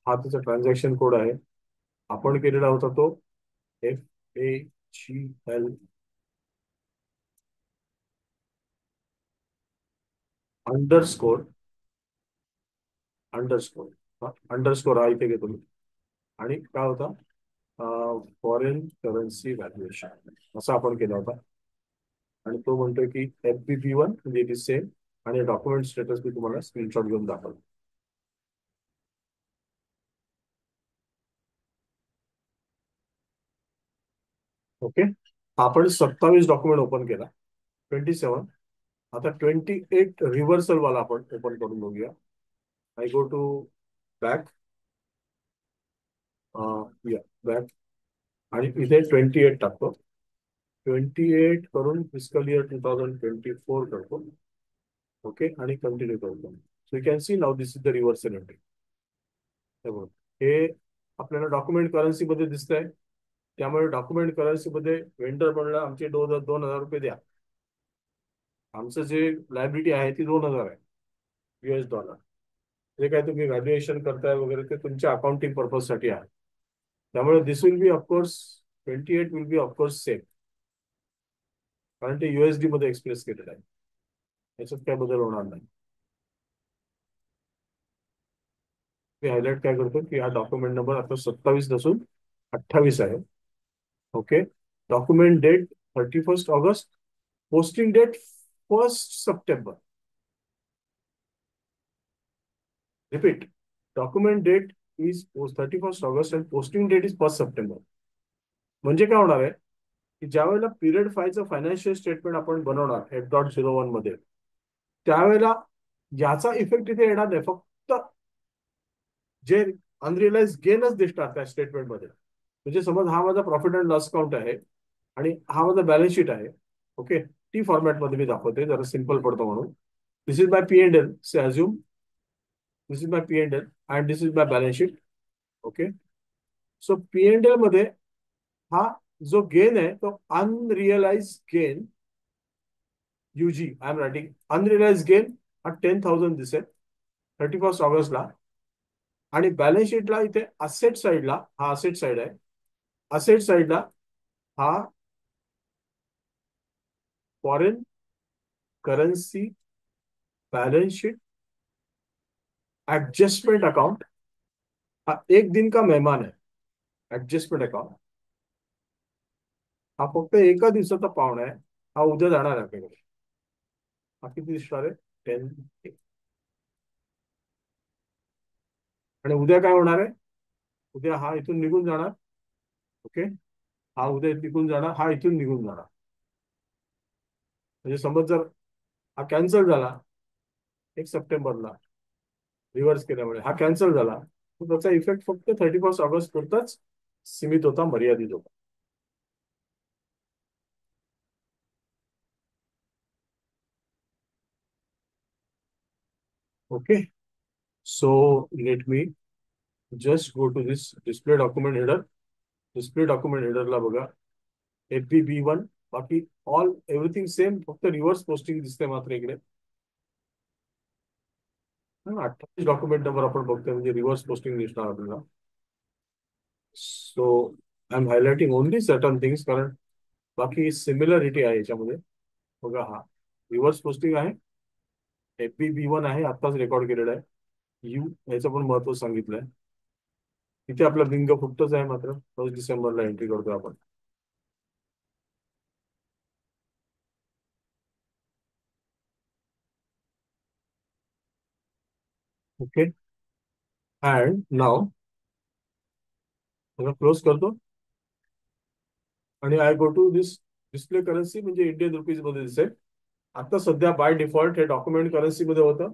हा त्याचा ट्रान्झॅक्शन कोड आहे. आपण केलेला होता तो FAGL अंडरस्कोर, अंडरस्कोर हा इथे घेतो मी. आणि काय होता? फॉरेन करन्सी व्हॅल्युएशन असा आपण केला होता. आणि तो म्हणतोय की FBB1 म्हणजे इट इज सेम. आणि डॉक्युमेंट स्टेटस मी तुम्हाला स्क्रीनशॉट घेऊन दाखवतो. ओके. आपण 27 डॉक्युमेंट ओपन केला, 27. आता 28 रिव्हर्सल वाला आपण ओपन करून बघूया. आय गो टू बॅक, या बॅक, आणि इथे 28 टाकतो. 28 करून फिस्कल इयर 2024 करतो. ओके. आणि कंटिन्यू करतो. So you can C now this is the reversal entry. हे आपल्याला डॉक्युमेंट करन्सी मध्ये दिसतंय. त्यामुळे डॉक्युमेंट करन्सी मध्ये वेंडर म्हणला आमचे 2,000 रुपये द्या. आमचं जे लायबिलिटी आहे ती 2,000 आहे, US$. जे काय तुम्ही व्हॅल्युएशन करताय वगैरे ते तुमच्या अकाउंटिंग पर्पजसाठी आहे. त्यामुळे this will be of course 28 will be of course same, कारण ते USD मध्ये एक्सप्रेस केलेलं आहे. याच्यात काय बदल होणार नाही. मी हायलाइट काय करतो की हा डॉक्युमेंट नंबर आता 27 नसून 28 आहे. Okay. Document date 31 August, posting date 1 September. Repeat, document date is 31 August and posting date is 1 September. म्हणजे काय होणार आहे? की ज्या वेळेला पिरियड फायचं फायनान्शियल स्टेटमेंट आपण बनवणार F.01 मध्ये, त्यावेळेला याचा इफेक्ट इथे येणार नाही. फक्त जे अनरिअलाइज गेनच दिसणार त्या स्टेटमेंटमध्ये. म्हणजे समज हा माझा प्रॉफिट अँड लॉस अकाउंट आहे आणि हा माझा बॅलन्स शीट आहे. ओके, टी फॉर्मॅटमध्ये मी दाखवते, जरा सिम्पल पडतो म्हणून. This is my P&L, say assume this is my P&L and this is my balance sheet. Okay, so P&L मध्ये हा जो गेन आहे तो unrealise gain, UG I am writing unrealise gain, हा 10,000 दिसेल 31 ऑगस्टला. आणि बॅलन्स शीटला इथे असेट साईडला, हा असेट साईड आहे, असेट साईडला हा foreign currency balance sheet adjustment account, हा एक दिन का मेहमान आहे. ऍडजस्टमेंट अकाउंट हा फक्त एका दिवसाचा पाहुणा आहे. हा उद्या जाणार आहे आपल्याकडे. हा किती दिसणार आहे? 10. आणि उद्या काय होणार आहे? उद्या हा इथून निघून जाणार. ओके, हा उद्या निघून जाणार, हा इथून निघून जाणार. म्हणजे समज जर हा कॅन्सल झाला 1 सप्टेंबरला, रिव्हर्स केल्यामुळे हा कॅन्सल झाला, तर त्याचा इफेक्ट फक्त 31 ऑगस्ट पुरताच सीमित होता, मर्यादित होता. Okay, so let me just go to this display document header. Display document हेडरला बघा, FBB1, बाकी ऑल एव्हरीथिंग सेम, फक्त रिव्हर्स पोस्टिंग दिसते मात्र इकडे. 28 डॉक्युमेंट नंबर आपण बघतोय, म्हणजे रिव्हर्स पोस्टिंग दिसणार आपल्याला. So I am highlighting only certain things, कारण बाकी सिमिलरिटी आहे याच्यामध्ये. बघा, हा रिव्हर्स पोस्टिंग आहे, FBB1 आहे, आत्ताच रेकॉर्ड केलेलं आहे. याचं पण महत्व सांगितलंय. इथे आपला बिंग फुटतच आहे, मात्र 1 डिसेंबरला एंट्री करतोय आपण. ओके, अँड नाव क्लोज करतो आणि I go to this display currency, म्हणजे इंडियन रुपीज मध्ये दिसेल. आता सध्या बाय डिफॉल्ट हे डॉक्युमेंट करन्सी मध्ये होतं.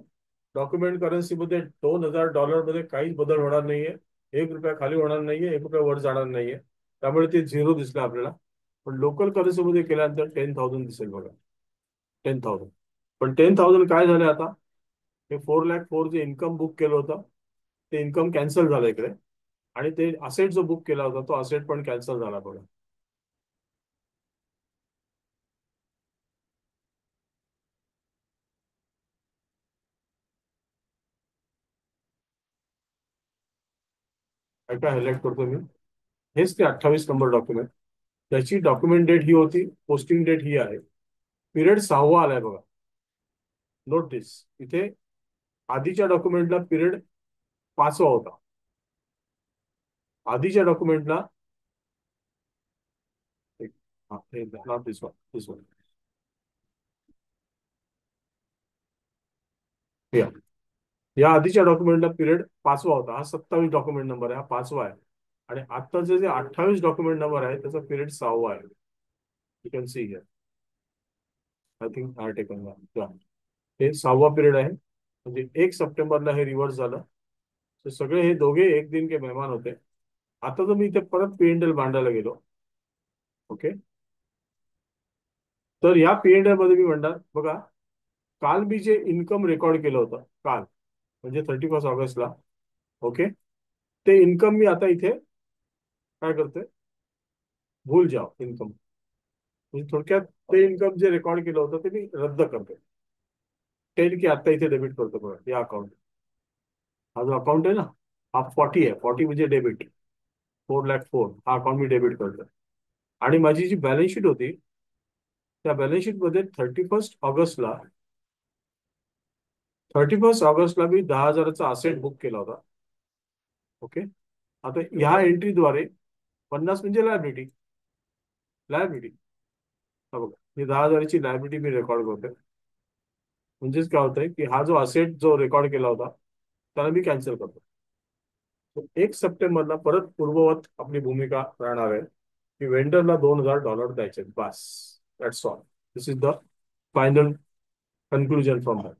डॉक्युमेंट करन्सी मध्ये $2,000 मध्ये काहीच बदल होणार नाहीये. 1 रुपया खाली होणार नाहीये, 1 रुपया वर जाणार नाहीये. त्यामुळे ते झिरो दिसलं आपल्याला. पण लोकल करन्सी मध्ये केल्यानंतर 10,000 दिसेल बघा, 10,000. पण 10,000 काय झालं आता? हे 4,04,000 जे इन्कम बुक केलं होतं, ते इन्कम कॅन्सल झालं इकडे. आणि ते असेट जो बुक केला होता, तो असेट पण कॅन्सल झाला बघा. काय काय हायलाइट करतो मी, हेच ते 28 नंबर डॉक्युमेंट. त्याची डॉक्युमेंट डेट ही होती, पोस्टिंग डेट ही आहे. पिरियड 6वा आलाय बघा. नोट दिस, इथे आधीच्या डॉक्युमेंटला पिरियड 5वा होता. आधीच्या डॉक्युमेंटला not this one, this one, या या आधीच्या डॉक्युमेंटला पिरियड 5वा होता. हा 27 डॉक्युमेंट नंबर आहे, हा 5वा आहे. आणि आत्ताचे जे 28 डॉक्युमेंट नंबर आहे, त्याचा पिरियड 6वा आहे. You can see here, I think I taken हे 6वा पिरियड आहे. म्हणजे 1 सप्टेंबरला हे रिव्हर्स झालं. तर सगळे हे दोघे एक दिन के मेहमान होते. आता जर मी इथे परत P&L मांडायला गेलो, ओके, तर या P&L मध्ये मी म्हणणार बघा, काल मी जे इन्कम रेकॉर्ड केलं होतं काल, म्हणजे 31 ऑगस्टला, ओके, ते इन्कम मी आता इथे काय करतोय, भूल जाओ इन्कम. म्हणजे थोडक्यात ते इन्कम जे रेकॉर्ड केलं होतं ते मी रद्द करतोय. 10 की आता इथे डेबिट करतो बघा, या अकाउंट. हा जो अकाउंट आहे ना, हा 40 आहे. 40 म्हणजे डेबिट, 4,04,000 हा अकाउंट मी डेबिट करतोय. आणि माझी जी बॅलन्स शीट होती, त्या बॅलन्स शीट मध्ये 31 ऑगस्टला मी 10,000चा असेट बुक केला होता. ओके, आता ह्या एंट्रीद्वारे 50 म्हणजे लायबिलिटी. लायबिलिटी, हा बघा, ही 10,000ची लायबिलिटी मी रेकॉर्ड करतोय. म्हणजेच काय होतंय की हा जो असेट जो रेकॉर्ड केला होता, त्याला मी कॅन्सल करतो. 1 सप्टेंबरला परत पूर्ववत आपली भूमिका राहणार आहे. की वेंडरला $2,000 द्यायचे बस. That's all. This is the final conclusion from that.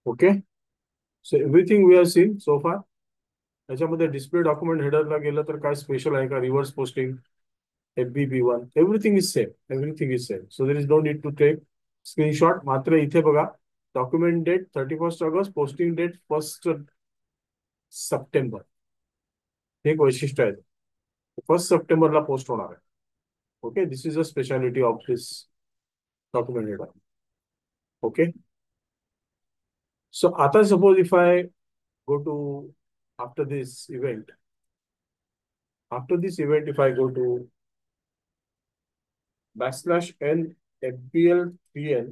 Okay. So everything we are seen so far. त्याच्यामध्ये डिस्प्ले डॉक्युमेंट हेडरला गेलं तर काय स्पेशल आहे का? Reverse posting, FBB1, everything is same. Everything is same. So there is no need to take screenshot. मात्र इथे बघा, document date 31 August, posting date 1 September. हे एक वैशिष्ट्य आहे. 1 सप्टेंबरला पोस्ट होणार आहे. Okay, this is a speciality of this document header. Okay. So आता suppose if I go to after this event after this event, if I go to /n FBL3N,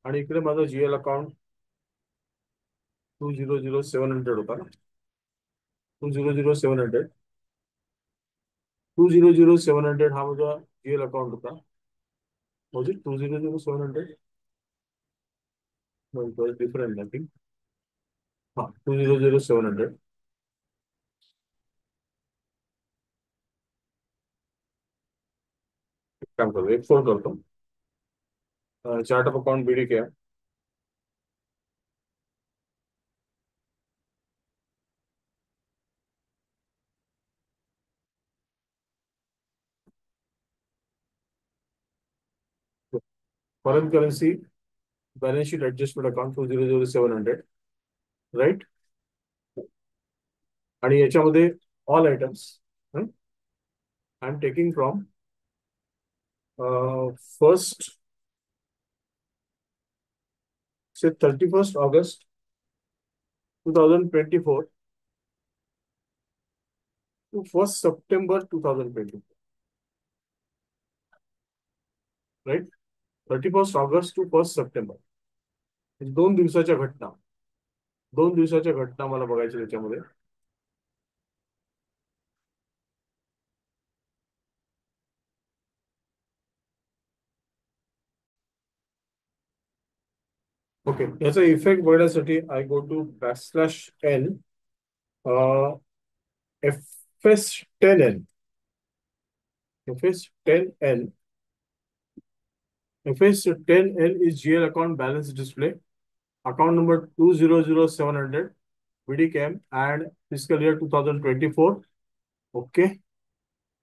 आणि इकडे माझा GL अकाउंट 200,700 होता ना. 200,700 200,700 हा माझा GL अकाउंट होता. was it 200,700? No, it was different, I think. हा, 200,700. काम करतो, एक फोन करतो. Chart of account BDK. Foreign currency balance sheet adjustment account 200,700, right. आणि याच्यामध्ये all items I am taking from first say 31 August 2024 to 1 September 2024, right. 31 August to 1 September, 2 दिवसाच्या घटना. 2 दिवसाच्या घटना मला बघायच्या त्याच्यामध्ये. ओके, याचा इफेक्ट बघण्यासाठी I go to /n FS10N. FS10N. FS10N is GL account balance display. Account number 200,700, BDCAM, and fiscal year 2024. Okay.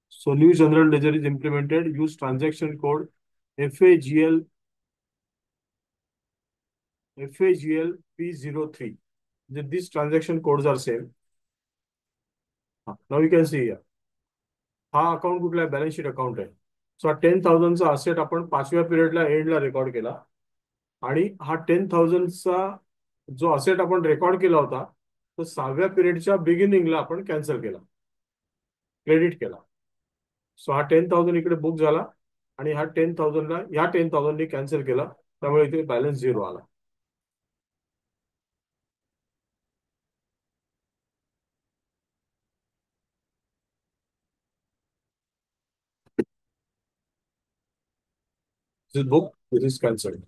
So new general ledger is implemented. Use transaction code FAGL P03. These transaction codes are same. Now you can see here. हा account कुठला आहे? Balance sheet account आहे. So हा 10,000चा asset आपण 5व्या पिरियडला एंडला record केला. आणि हा 10,000चा जो असेट आपण रेकॉर्ड केला होता, तो 6व्या पिरियडच्या बिगिनिंगला आपण कॅन्सल केला, क्रेडिट केला. सो हा 10,000 इकडे बुक झाला, आणि हा 10,000ला ह्या 10,000 कॅन्सल केला, त्यामुळे इथे बॅलन्स 0 आला. This is book, this is cancelled.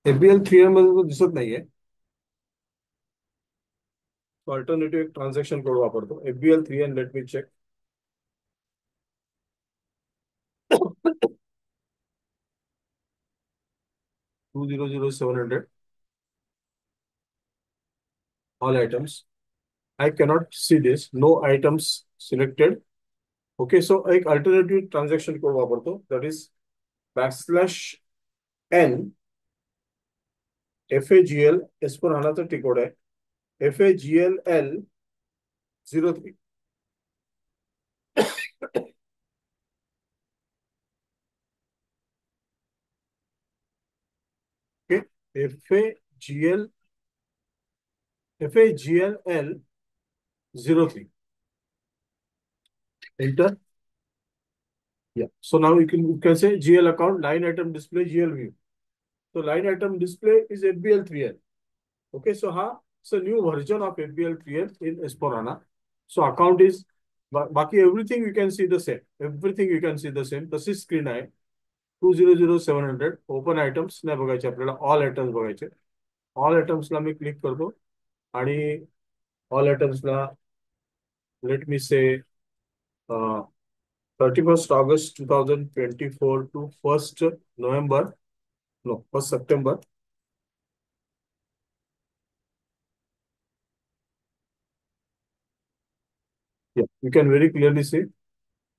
FBL3N मध्ये तो दिसत नाहीये. अल्टरनेटिव्ह ट्रान्झॅक्शन कोड वापरतो. FBL3N, let me check. 200,700, all items. I cannot see this. No items selected. Okay, so एक अल्टरनेटिव्ह ट्रान्झॅक्शन कोड वापरतो, दॅट इज /n FAGL. एस्पोरानाचा T code आहे FAGLL03. Okay, FAGLL03. Enter. Yeah. So now you can say GL account, line item display, GL view. So line item display is FBL 3L. Okay, so it's a new version of FBL 3L in S/4HANA. So account is, बाकी everything you can see the same. Everything you can see the same. तशीच screen आहे. 200700 open items नाही बघायचे आपल्याला, all items बघायचे. All आयटम्सला मी click करतो आणि all आयटम्सला let me say 31st August 2024 to 1st November, no, 1st September. Yeah, you can very clearly see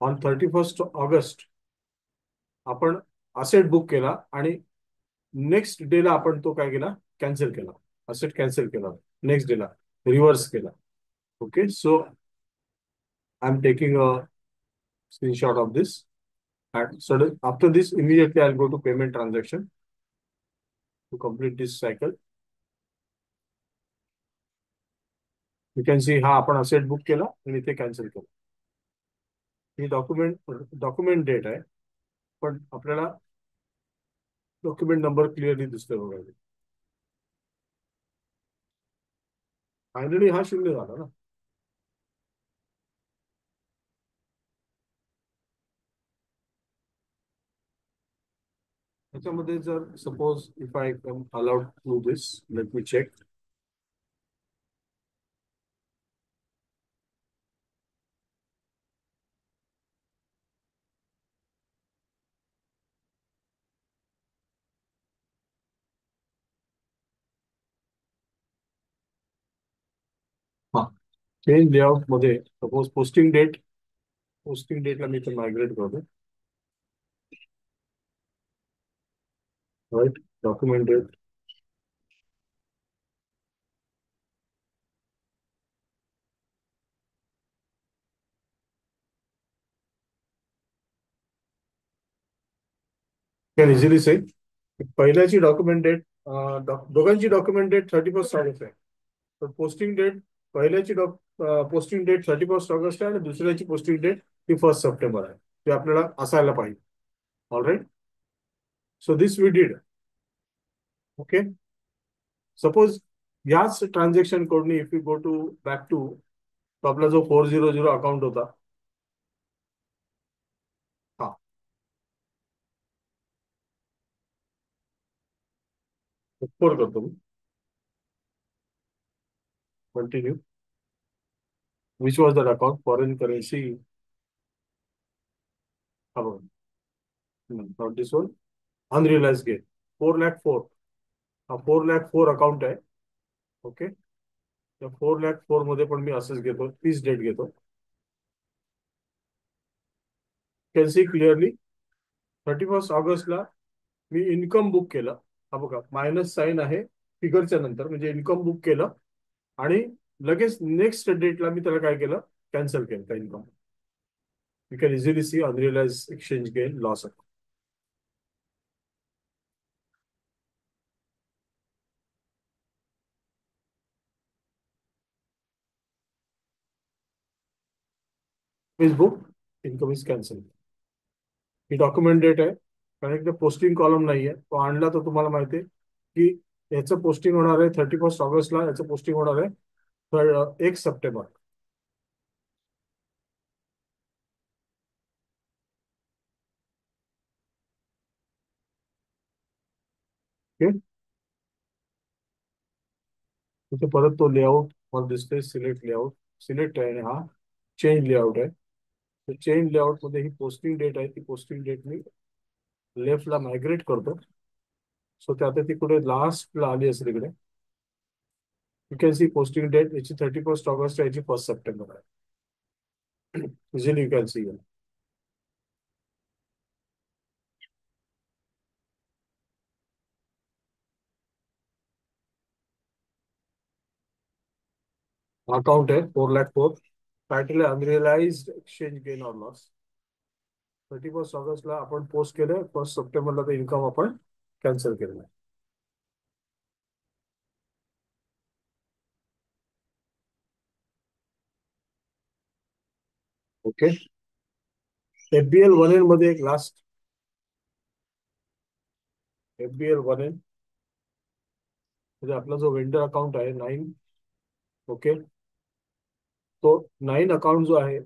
on 31st August आपण asset book केला आणि नेक्स्ट डेला आपण तो काय केला, कॅन्सल केला. असेट कॅन्सल केला नेक्स्ट डेला, रिव्हर्स केला. Okay, so I am taking a screenshot of this. And sudden after this, immediately I'll go to payment transaction to complete this cycle. You can see हा आपण asset book केला आणि इथे cancel केला. ही document date आहे, पण आपल्याला document number clearly दिसतोय बघा. फायनली हा शून्य झाला ना. त्याच्यामध्ये जर suppose if I come aloud to this, let me check. हा, चेंज लेआउट मध्ये सपोज पोस्टिंग डेटला मी तर मायग्रेट करतो. Right, document date. Can easily say पहिल्याची डॉक्युमेंट डेट, दोघांची डॉक्युमेंट डेट 31st August आहे. तर पोस्टिंग डेट, पहिल्याची पोस्टिंग डेट 31st August आहे आणि दुसऱ्याची पोस्टिंग डेट ही 1st September आहे. ते आपल्याला असायला पाहिजे. All right, so this we did. Okay, suppose याच ट्रान्झॅक्शन कोडनी if you go to back to, तो आपला जो 400 अकाउंट होता. हा, फोर करतो मी. Continue. Which was that account, foreign currency. हा बघा, not this one. Unrealise gain 404. हा 404 अकाउंट आहे. ओके, त्या 404 मध्ये पण मी असंच घेतो, तीच डेट घेतो. Can see clearly 31st August me income book केलं. हा बघा, मायनस साईन आहे फिगरच्या नंतर, म्हणजे इन्कम बुक केलं आणि लगेच नेक्स्ट डेटला मी त्याला काय केलं, कॅन्सल केलं त्या income. You can easily see unrealise exchange gain loss. Is book, income is cancel. ही डॉक्युमेंट डेट आहे, कारण एकदा पोस्टिंग कॉलम नाहीये, तो आणला तर तुम्हाला माहिती आहे की याचं पोस्टिंग होणार आहे 31st August, याचं पोस्टिंग होणार आहे 1 सप्टेंबर. ओके, तिथे परत तो लेआउट मला दिसतोय, सिलेक्ट लेआउट. सिलेक्ट आहे आणि हा चेंज लेआउट आहे. तर चेंज लेआउट मध्ये ही पोस्टिंग डेट आहे, ती पोस्टिंग डेट मी लेफ्टला मायग्रेट करतो. सो ते आता ती कुठे लास्टला आली असेल इकडे. You can see posting date याची 31st August, याची 1st September आहे. Easily you can see. Account आहे 404. टायटल आहे unrealise exchange gain or loss. 31st August आपण पोस्ट केलं, 1st September ते इन्कम आपण कॅन्सल केलेलं आहे. ओके, FBL 1N मध्ये एक लास्ट, FBL 1N म्हणजे आपला जो वेंडर अकाउंट आहे 9. ओके. तो 9 अकाउंट जो आहे,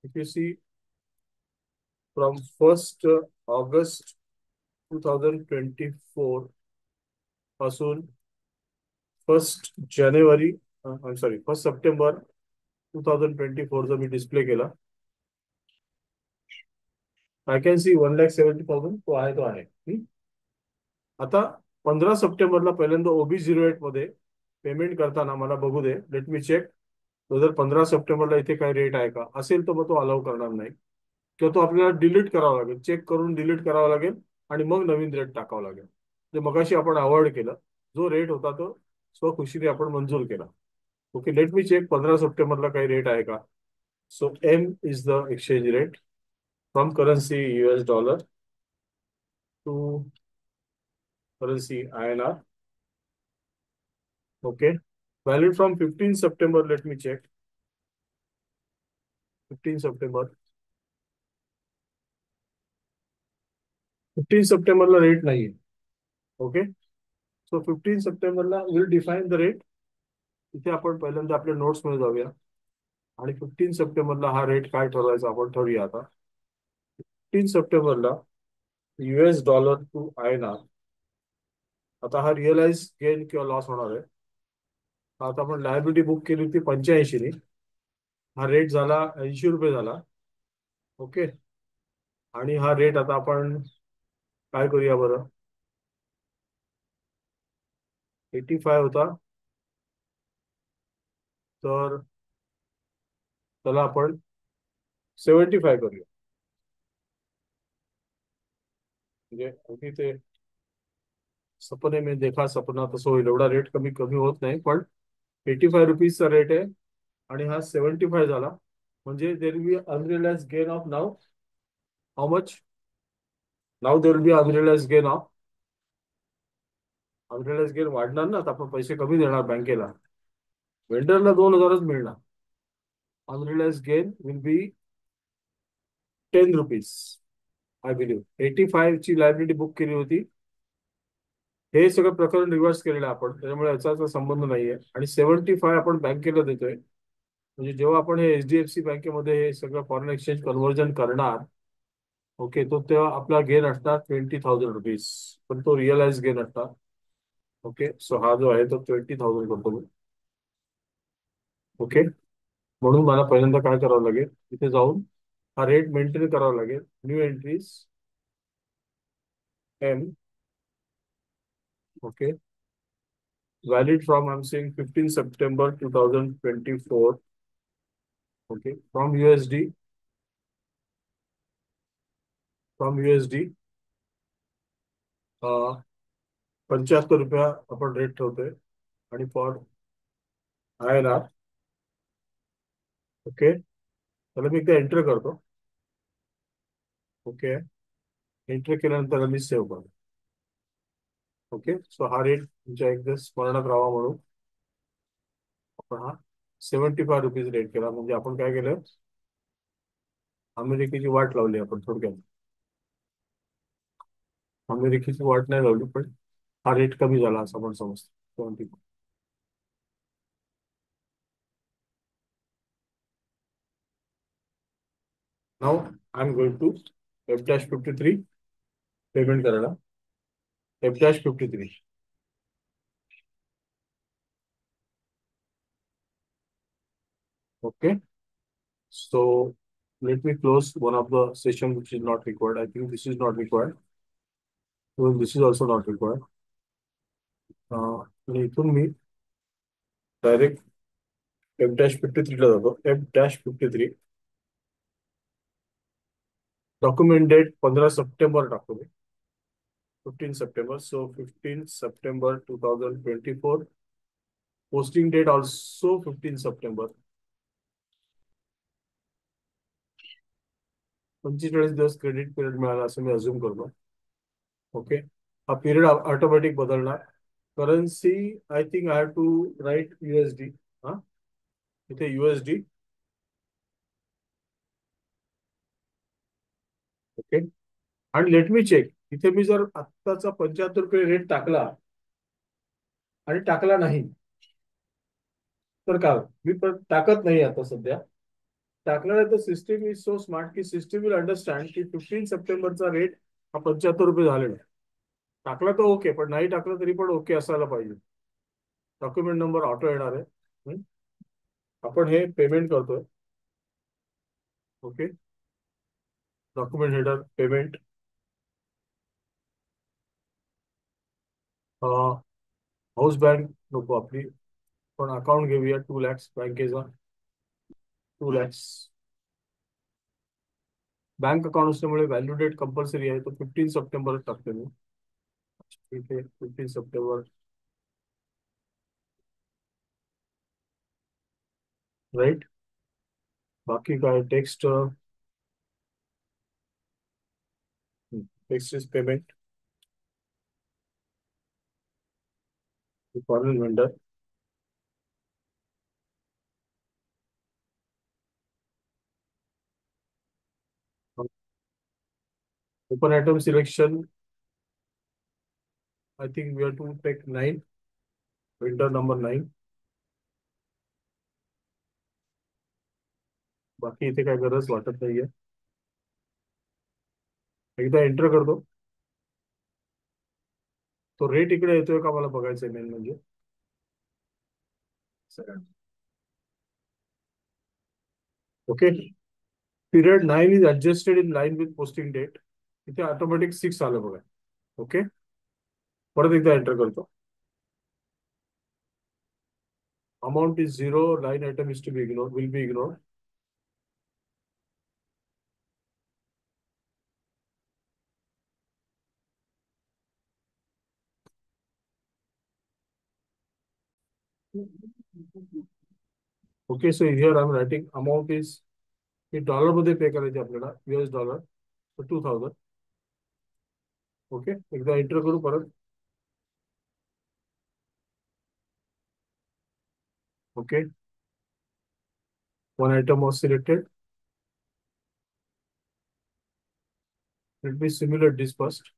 if you see from 1 August 2024 पासून 1 जानेवारी, सॉरी 1 सप्टेंबर 2024 जर मी डिस्प्ले केला, आय कॅन सी 1,70,000 तो आहे, तो आहे. आता 15 सप्टेंबरला पहिल्यांदा OB08 मध्ये पेमेंट करताना मला बघू दे, लेट मी चेक. तो जर 15 सप्टेंबरला इथे काही रेट आहे का असेल तर मग तो अलाउ करणार नाही, किंवा तो आपल्याला डिलीट करावा लागेल, चेक करून डिलीट करावा लागेल आणि मग नवीन रेट टाकावा लागेल. जे मगाशी आपण अवॉइड केलं, जो रेट होता तो स्वखुशीने आपण मंजूर केला. ओके, लेट मी चेक 15 सप्टेंबरला काही रेट आहे का. So M is the exchange rate from currency US dollar to currency INR. Okay. Valid from 15 September. Let me check. 15 September. 15 सप्टेंबरला रेट नाही आहे. ओके. सो 15 सप्टेंबरला विल डिफाईन द रेट. इथे आपण पहिल्यांदा आपल्या नोट्स मध्ये जाऊया आणि 15 सप्टेंबरला हा रेट काय ठरवायचा आपण ठरवूया आता. 15 सप्टेंबरला US dollar टू INR. आता हा रिअलाइज गेन किंवा लॉस होणार आहे. आता आपण लायबिलिटी बुक केली होती 85 ने. हा रेट झाला ₹80 झाला. ओके. आणि हा रेट आता आपण काय करूया बरं. 85 होता, तर त्याला आपण 75 करूया. म्हणजे अगदी ते सपने में देखा सपना तसं होईल, एवढा रेट कमी कमी होत नाही, पण ₹85चा रेट आहे आणि हा 75 झाला. म्हणजे there will be unrealise gain of now how much. Now there will be unrealise gain of, unrealise gain वाढणार ना. आता आपण पैसे कमी देणार बँकेला, वेंडरला 2,000च मिळणार. Unrealise gain will be ₹10. I believe 85 ची लायबिलिटी बुक केली होती. हे सगळं प्रकरण रिव्हर्स केलेलं आहे आपण, त्याच्यामुळे याचा असा संबंध नाहीये. आणि 75 आपण बँकेला देतोय, म्हणजे जेव्हा आपण हे HDFC बँकेमध्ये हे सगळं फॉरेन एक्सचेंज कन्व्हर्जन करणार, ओके, तो तेव्हा आपला गेन असणार ₹20,000, पण तो रिअलाइज गेन असणार. ओके. सो हा जो आहे तो 20,000 करतो मी. ओके. म्हणून मला पहिल्यांदा काय करावं लागेल, तिथे जाऊन हा रेट मेंटेन करावा लागेल. New entries M. Okay. Valid from, I'm saying 15 September 2024. Okay. From USD, 75 रुपया आपण रेट ठेवतोय. आणि फॉर INR. ओके. त्याला मी एकदा एंटर करतो. ओके. एंटर केल्यानंतर मी सेव्ह करतो. ओके. सो हा रेट तुमच्या एकदा स्मरणात राहावा म्हणून आपण हा ₹75 रेट केला. म्हणजे आपण काय केलं, अमेरिकेची वाट लावली आपण थोडक्यात. अमेरिकेची वाट नाही लावली, पण हा रेट कमी झाला असं आपण समजतो. 75. Now I am going to F-53 payment करायला. F-53. Okay. So let me close one of the session which is not required. I think this is not required. So this is also not required. आणि इथून मी direct F-53 ला जातो. F-53 document date 15 सप्टेंबर टाकतो मी. 15 सप्टेंबर. So 15 September 2024. Posting date also 15 September. 45 दिवस credit period मिळाला असं मी अज्युम करतो. ओके. हा पिरियड ऑटोमॅटिक बदलणार. Currency I think I have to write USD. हा, इथे USD. ओके. आणि लेट मी चेक, इथे मी जर आत्ताचा 75 रुपये रेट टाकला आणि टाकला नाही, तर काय होईल? मी पण टाकत नाही आता सध्या. टाकला नाही तर सिस्टीम इज सो स्मार्ट की सिस्टीम विल अंडरस्टँड की 15 सप्टेंबरचा रेट हा 75 रुपये झालेला आहे. टाकला तर ओके, पण नाही टाकलं तरी पण ओके असायला पाहिजे. डॉक्युमेंट नंबर ऑटो येणार आहे. हं? आपण हे पेमेंट करतोय. Okay. Document header payment. House bank नको आपली, पण अकाउंट घेऊया 2 lakhs बँकेचा. 2 lakhs बँक अकाउंट असल्यामुळे व्हॅल्यू डेट कंपल्सरी आहे, तो 15 सप्टेंबर टाकते मी. ठीक आहे, 15 सप्टेंबर. राईट. बाकी काय text. Text is payment. Foreign vendor. Open item selection. I think we are to take 9. Vendor number 9. बाकी इथे काय गरज वाटत नाहीये. एकदा एंटर करतो. तो रेट इकडे येतोय का मला बघायचंय मेन म्हणजे. Okay. Period 9 is adjusted in line with posting date. इथे ऑटोमॅटिक 6 आलं बघा. ओके. परत एकदा एंटर करतो. Amount is 0. Line item is to be ignore, will be ignore. Okay. So here I am writing amount is, हे dollar मध्ये pay करायचे आपल्याला, US डॉलर. 2000. ओके. एकदा एंटर करू परत. Okay. One item was selected. Let be simulate this first.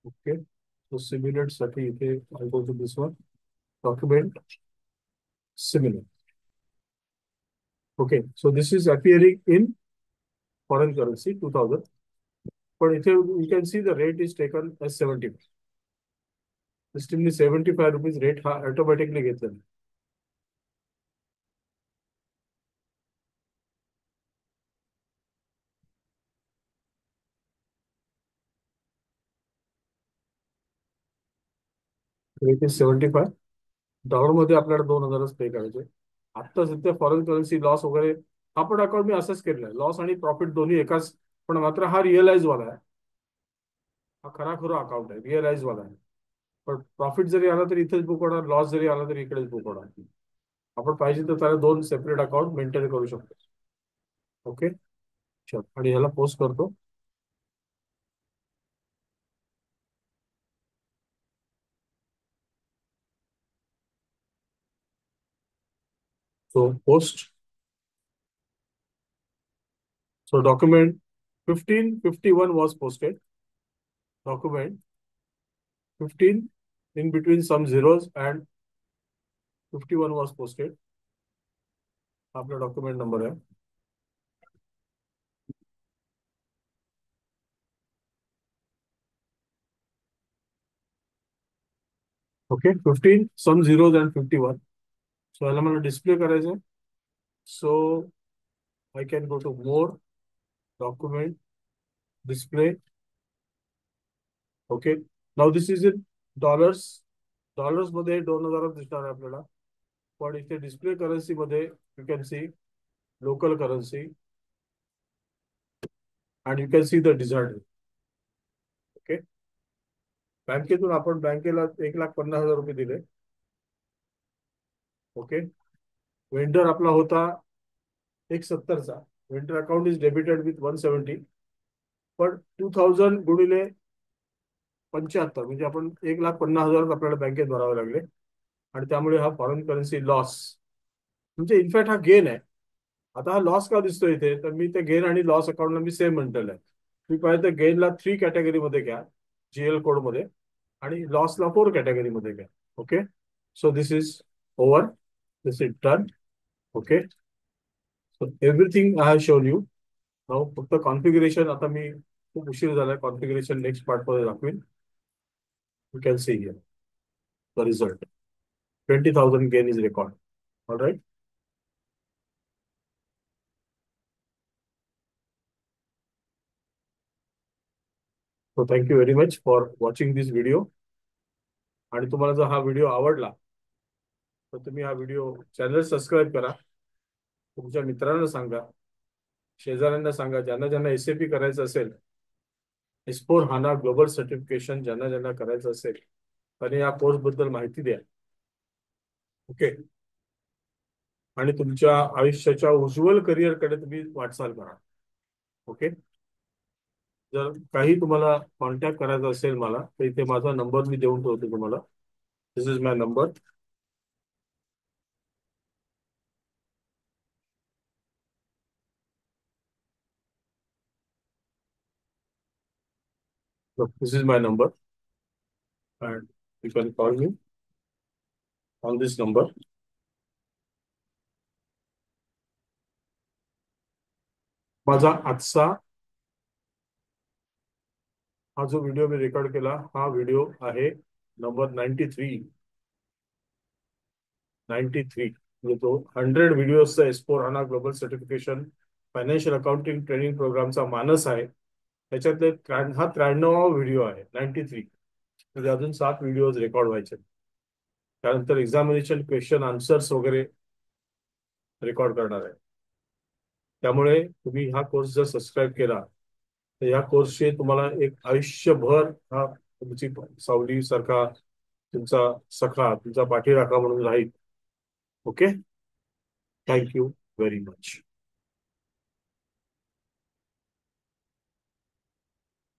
Okay. So simulate साठी इथे I go to this one. Document simulate. Okay. So this is appearing in foreign currency 2000. पण इथे you can see the rate is taken as 75. सिस्टीमने 75 rupees rate हा automatically घेतलेला. Rate is 75. डॉलरमध्ये आपल्याला 2000च पे करायचे. आत्ता सध्या फॉरेन करन्सी लॉस वगैरे, हा पण अकाउंट मी असंच केलेला आहे. लॉस आणि प्रॉफिट दोन्ही एकाच, पण मात्र हा रिअलाइज वाला आहे. हा खरा खरा अकाउंट आहे, रिअलाइज वाला आहे. पण प्रॉफिट जरी आला तरी इथेच बुक होणार, लॉस जरी आला तरी इकडेच बुक होणार. आपण पाहिजे तर त्याला 2 सेपरेट अकाउंट मेंटेन करू शकतो. ओके. चल, आणि ह्याला पोस्ट करतो. So post. So document 1551 was posted. Document 15 in between some zeros and 51 was posted. आपला डॉक्युमेंट नंबर आहे. Okay. 15 some zeros and 51. So याला मला डिस्प्ले करायचं आहे. So I can go to more, document, display. Okay. Now this is in dollars. Dollars मध्ये 2000 दिसणार आहे आपल्याला. पण इथे डिस्प्ले करन्सी मध्ये you can see local currency and you can see the desert. Okay. बँकेतून आपण बँकेला 1,50,000 रुपये दिले. ओके. वेंडर आपला होता 170चा. Vendor account is debited with 170. पण 2000 गुणिले 75 म्हणजे आपण 1,50,000 आपल्याला बँकेत भरावे लागले. आणि त्यामुळे हा फॉरेन करन्सी लॉस, म्हणजे इनफॅक्ट हा गेन आहे. आता हा लॉस का दिसतो इथे, तर मी ते गेन आणि लॉस अकाउंटला मी सेम म्हटलेलं आहे. तुम्ही पाहिजे तर गेनला 3 कॅटेगरीमध्ये घ्या, GL कोडमध्ये, आणि लॉसला 4 कॅटेगरीमध्ये घ्या. Okay. So this is over, this is done. Okay. So everything I have shown you. Now फक्त कॉन्फिगरेशन, आता मी खूप उशीर झालाय, कॉन्फिगरेशन नेक्स्ट पार्टमध्ये दाखवेन. You can see here the result. 20,000 gain is record. All right. So thank you very much for watching this video. आणि तुम्हाला जर हा व्हिडिओ आवडला तर तुम्ही हा व्हिडिओ चॅनल सबस्क्राईब करा, तुमच्या मित्रांना सांगा, शेजाऱ्यांना सांगा, ज्यांना ज्यांना SAP करायचं असेल, S/4HANA ग्लोबल सर्टिफिकेशन ज्यांना ज्यांना करायचं असेल, आणि या कोर्स बद्दल माहिती द्या. ओके. आणि तुमच्या आयुष्याच्या उज्ज्वल करिअरकडे तुम्ही वाटचाल करा. ओके. जर काही तुम्हाला कॉन्टॅक्ट करायचा असेल मला, तर इथे माझा नंबर मी देऊन ठेवतो तुम्हाला. This is my number. This is my number, and you can call me on this number. माझा आजचा हा जो व्हिडिओ मी रेकॉर्ड केला, हा व्हिडिओ आहे नंबर 93. म्हणजे तो 100 व्हिडिओचा S/4HANA global certification financial accounting training प्रोग्रामचा मानस आहे. त्याच्यातले हा 93वा व्हिडिओ आहे. 93 म्हणजे अजून 7 व्हिडिओ रेकॉर्ड व्हायचे. त्यानंतर एक्झामिनेशन क्वेश्चन आन्सर्स वगैरे रेकॉर्ड करणार आहे. त्यामुळे तुम्ही हा कोर्स जर सबस्क्राईब केला तर या कोर्सचे तुम्हाला एक आयुष्यभर हा तुमची सावली सारखा, तुमचा सखा, तुमचा पाठीराखा म्हणून राहील. Okay. Thank you very much.